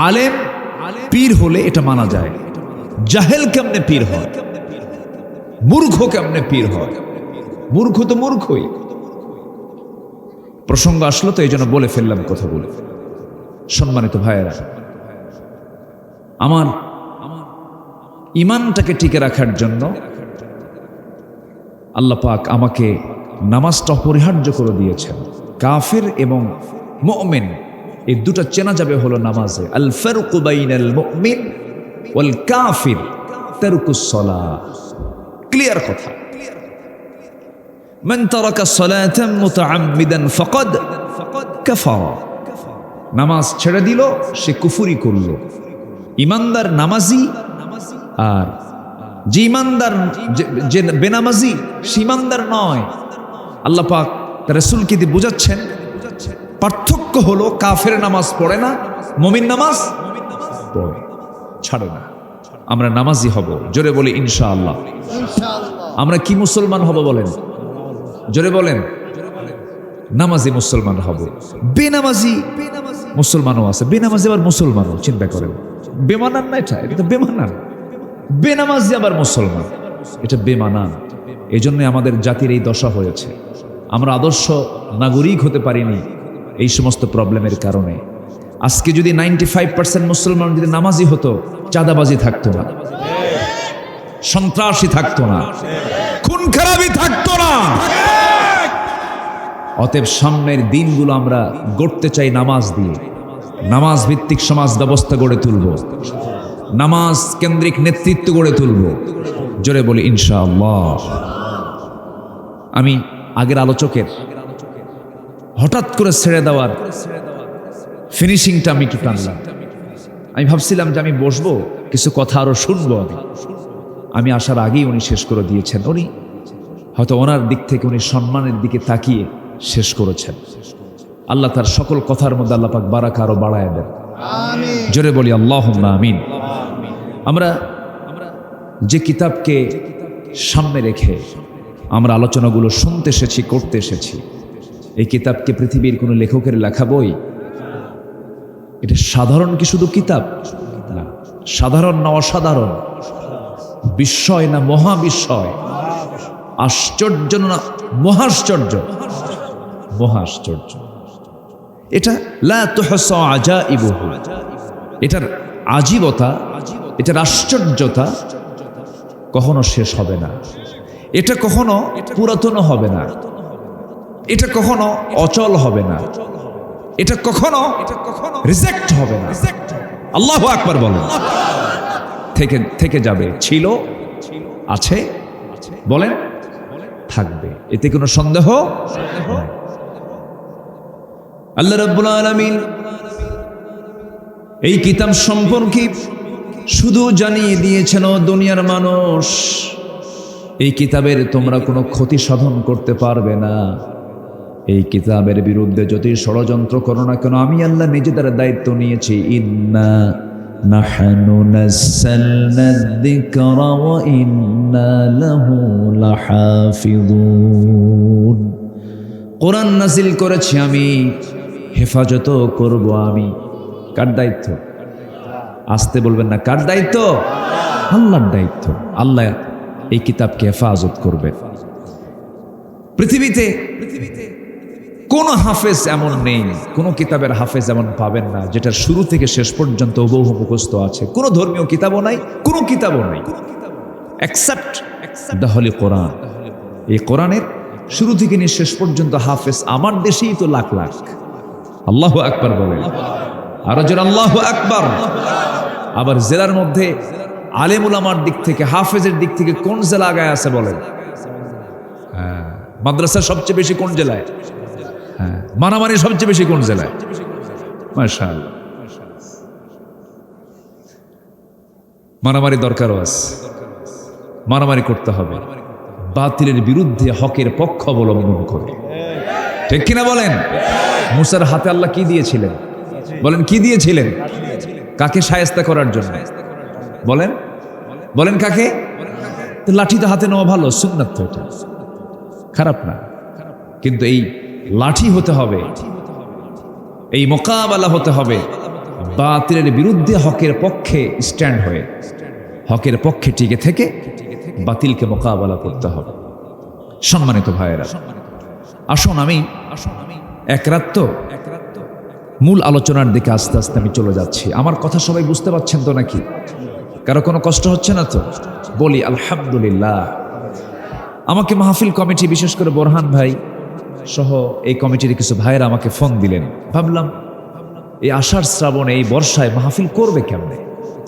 আলেম পীর হলে এটা মানা যায়। জাহেল কেমনে পীর হয়? মূর্খ কেমনে পীর হয়? মূর্খ তো মূর্খই। প্রসঙ্গ আসলো তো এই জন্য বলে ফেললাম কথা বলে। সম্মানিত ভাইয়েরা, আমার ইমানটাকে টিকে রাখার জন্য আল্লাহ পাক আমাকে নামাজটা অপরিহার্য করে দিয়েছেন। কাফের এবং মুমিন এই দুটো চেনা যাবে হলো নামাজে। আল ফারকু বাইনাল মুমিন ওয়াল কাফির তারকুস সালাহ। ক্লিয়ার কথা। মান তারাকা সালাতান মুতাআম্মিদান ফাকাদ কাফারা। নামাজ ছেড়ে দিল সে কুফরি করল। ইমানদার নামাজি, আর যে ইমানদার যে বেনামাজি সে ইমানদার নয়। আল্লাহ পাক তার রাসূলকে দিয়ে বোঝাচ্ছেন পার্থক্য হলো কাফের নামাজ পড়ে না, মুমিন নামাজ পড়ে, ছাড়ে না। আমরা নামাজি হব। জোরে বলি ইনশাআল্লাহ। আমরা কি মুসলমান হব বলেন? জোরে বলেন। নামাজি মুসলমান হব। বেনামাজি মুসলমানও আছে, বেনামাজি আবার মুসলমানও। চিন্তা করেন, বেমানান না এটা? এটা তো বেমানান। বেনামাজি আবার মুসলমান, এটা বেমানান। এই জন্য আমাদের জাতির এই দশা হয়েছে। আমরা আদর্শ নাগরিক হতে পারিনি এই সমস্ত প্রবলেমের কারণে। আজকে যদি 95% মুসলমান যদি নামাজি হতো, চাঁদাবাজি থাকতো না, সন্ত্রাসী থাকতো না, খুন খারাপি থাকতো না। অতএব সামনের দিনগুলো আমরা গড়তে চাই নামাজ দিয়ে। নামাজ ভিত্তিক সমাজ ব্যবস্থা গড়ে তুলব, নামাজ কেন্দ্রিক নেতৃত্ব গড়ে তুলব। জোরে বলি ইনশাআল্লাহ। আমি আগের আলোচকের হঠাৎ করে ছেড়ে দেওয়ার ফিনিশিংটা আমি একটু টানলাম। আমি ভাবছিলাম যে আমি বসবো, কিছু কথা আরো শুনবো। আমি আসার আগেই উনি শেষ করে দিয়েছেন। উনি হয়তো ওনার দিক থেকে উনি সম্মানের দিকে তাকিয়ে শেষ করেছেন। আল্লাহ তার সকল কথার মধ্যে আল্লাহ পাক বারাকা আরো বাড়ায় দেন। জোরে বলি আল্লাহুম্মা আমিন। আমরা যে কিতাবকে সামনে রেখে আমরা আলোচনাগুলো শুনতে এসেছি, করতে এসেছি, এই কিতাবকে পৃথিবীর কোনো লেখকের লেখা বই? এটা সাধারণ কি শুধু কিতাব? না, সাধারণ না অসাধারণ, বিস্ময় না মহাবিস্ময়, আশ্চর্য না মহাশ্চর্য? মহাশ্চর্য। এটা লা তুহসা আজাইবুহু, এটার আজীবতা, এটার আশ্চর্যতা কখনো শেষ হবে না। এটা কখনো পুরাতন হবে না, এটা কখনো অচল হবে না, এটা কখনো রিজেক্ট হবে না। আল্লাহু আকবার বলেন। থেকে যাবে, ছিল, আছে, বলেন থাকবে, এতে কোনো সন্দেহ নাই। আল্লাহ রাব্বুল আলামিন এই কিতাব সম্পর্কে শুধু জানিয়ে দিয়েছেন, ও দুনিয়ার মানুষ, এই কিতাবের তোমরা কোনো ক্ষতি সাধন করতে পারবে না। এই কিতাবের বিরুদ্ধে যদি ষড়যন্ত্র করো না কেন, আমি আল্লাহ নিজেদের দায়িত্ব নিয়েছি। ইন্না নাহনু নাযালনা যিকরা ওয়া ইন্না লাহু লাহাফিযুন। কোরআন নাজিল করেছি আমি, হেফাজত করব আমি। কার দায়িত্ব? আসতে বলবেন না, কার দায়িত্ব? আল্লাহর দায়িত্ব। আল্লাহ এই কিতাবকে হেফাজত করবে। পৃথিবীতে কোন হাফেজ এমন নেই, কোন কিতাবের হাফেজ এমন পাবেন না যেটার শুরু থেকে শেষ পর্যন্ত হুবহু মুখস্থ আছে। কোন ধর্মীয় কিতাবও নাই, কোন কিতাবও নাই, এক্সেপ্ট দ্য হলি কোরআন। এই কোরআনের শুরু থেকে নিয়ে শেষ পর্যন্ত হাফেজ আমার দেশেই তো লাখ লাখ। আল্লাহু আকবার বলেন, আরো জোরে আল্লাহু আকবার। আবার জেলার মধ্যে আলেম উলামার দিক থেকে, হাফেজের দিক থেকে কোন জেলা আগায় আছে বলেন? হ্যাঁ, মাদ্রাসা সবচেয়ে বেশি কোন জেলায়? হ্যাঁ, মারামারি সবচেয়ে বেশি কোন জেলায়? মাশাআল্লাহ। মারামারি দরকারও আছে, মারামারি করতে হবে বাতিলের বিরুদ্ধে হকের পক্ষ অবলম্বন করে। ঠিক কিনা বলেন? মুসার হাতে আল্লাহ কি দিয়েছিলেন? বলেন কি দিয়েছিলেন? কাকে শায়েস্তা করার জন্য? বলেন বলেন কাকে? লাঠি তো হাতে নেওয়া ভালো, সুন্নাত তো, এটা খারাপ না, কিন্তু এই লাঠি হতে হবে, এই মোকাবেলা হতে হবে বাতিলের বিরুদ্ধে হকের পক্ষে স্ট্যান্ড হয়ে, হকের পক্ষে টিকে থেকে বাতিলকে মোকাবেলা করতে হবে। সম্মানিত ভাইয়েরা, আসুন আমি এক রাত তো মূল আলোচনার দিকে আস্তে আস্তে আমি চলে যাচ্ছি। আমার কথা সবাই বুঝতে পারছেন তো নাকি? কারো কোনো কষ্ট হচ্ছে না তো? বলি আলহামদুলিল্লাহ। আমাকে মাহফিল কমিটি, বিশেষ করে বোরহান ভাই সহ এই কমিটির কিছু ভাইয়েরা আমাকে ফোন দিলেন। ভাবলাম এই আষাঢ় শ্রাবণে এই বর্ষায় মাহফিল করবে কেমনে?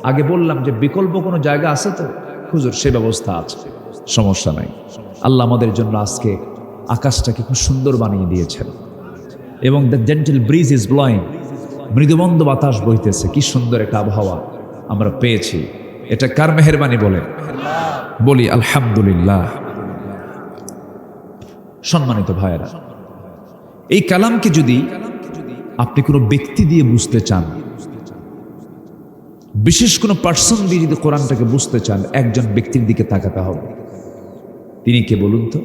আগে বললাম যে বিকল্প কোনো জায়গা আছে তো? হুজুর সে ব্যবস্থা আছে, সমস্যা নাই। আল্লাহ আমাদের জন্য আজকে আকাশটাকে খুব সুন্দর বানিয়ে দিয়েছেন এবং the gentle breeze is blowing, মৃদুমন্দ বাতাস বইতেছে। কি সুন্দর একটা আবহাওয়া আমরা পেয়েছি। এটা কার মেহেরবানি বলেন? বলি আলহামদুলিল্লাহ। সম্মানিত ভাইয়েরা, এই কালামকে যদি আপনি কোনো ব্যক্তি দিয়ে বুঝতে চান, বিশেষ কোনো পার্সন দিয়ে যদি কোরআনটাকে বুঝতে চান, একজন ব্যক্তির দিকে তাকাতে হবে। তিনি কে বলুন তো?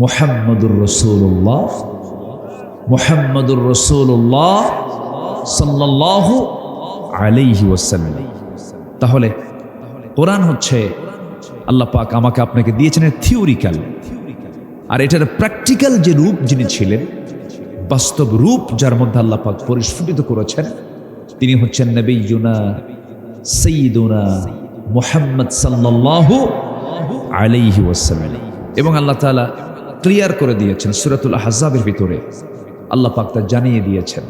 মুহাম্মদুর রাসূলুল্লাহ, মুহাম্মদুর রাসূলুল্লাহ সাল্লাল্লাহু আলাইহি ওয়াসাল্লাম। তাহলে কোরআন হচ্ছে আল্লাহ পাক আমাকে আপনাকে দিয়েছেন থিওরিক্যাল, আর এটার প্র্যাকটিক্যাল যে রূপ যিনি ছিলেন, বাস্তব রূপ যার মধ্যে আল্লাহ পাক পরিস্ফুটিত করেছেন, তিনি হচ্ছেন নবিয়ুনা সাইয়্যিদুনা মুহাম্মদ সাল্লাল্লাহু আলাইহি ওয়াসাল্লাম। এবং আল্লাহ তাআলা ক্লিয়ার করে দিয়েছেন সূরাতুল আহজাবের ভিতরে, আল্লাহ পাক তা জানিয়ে দিয়েছেন।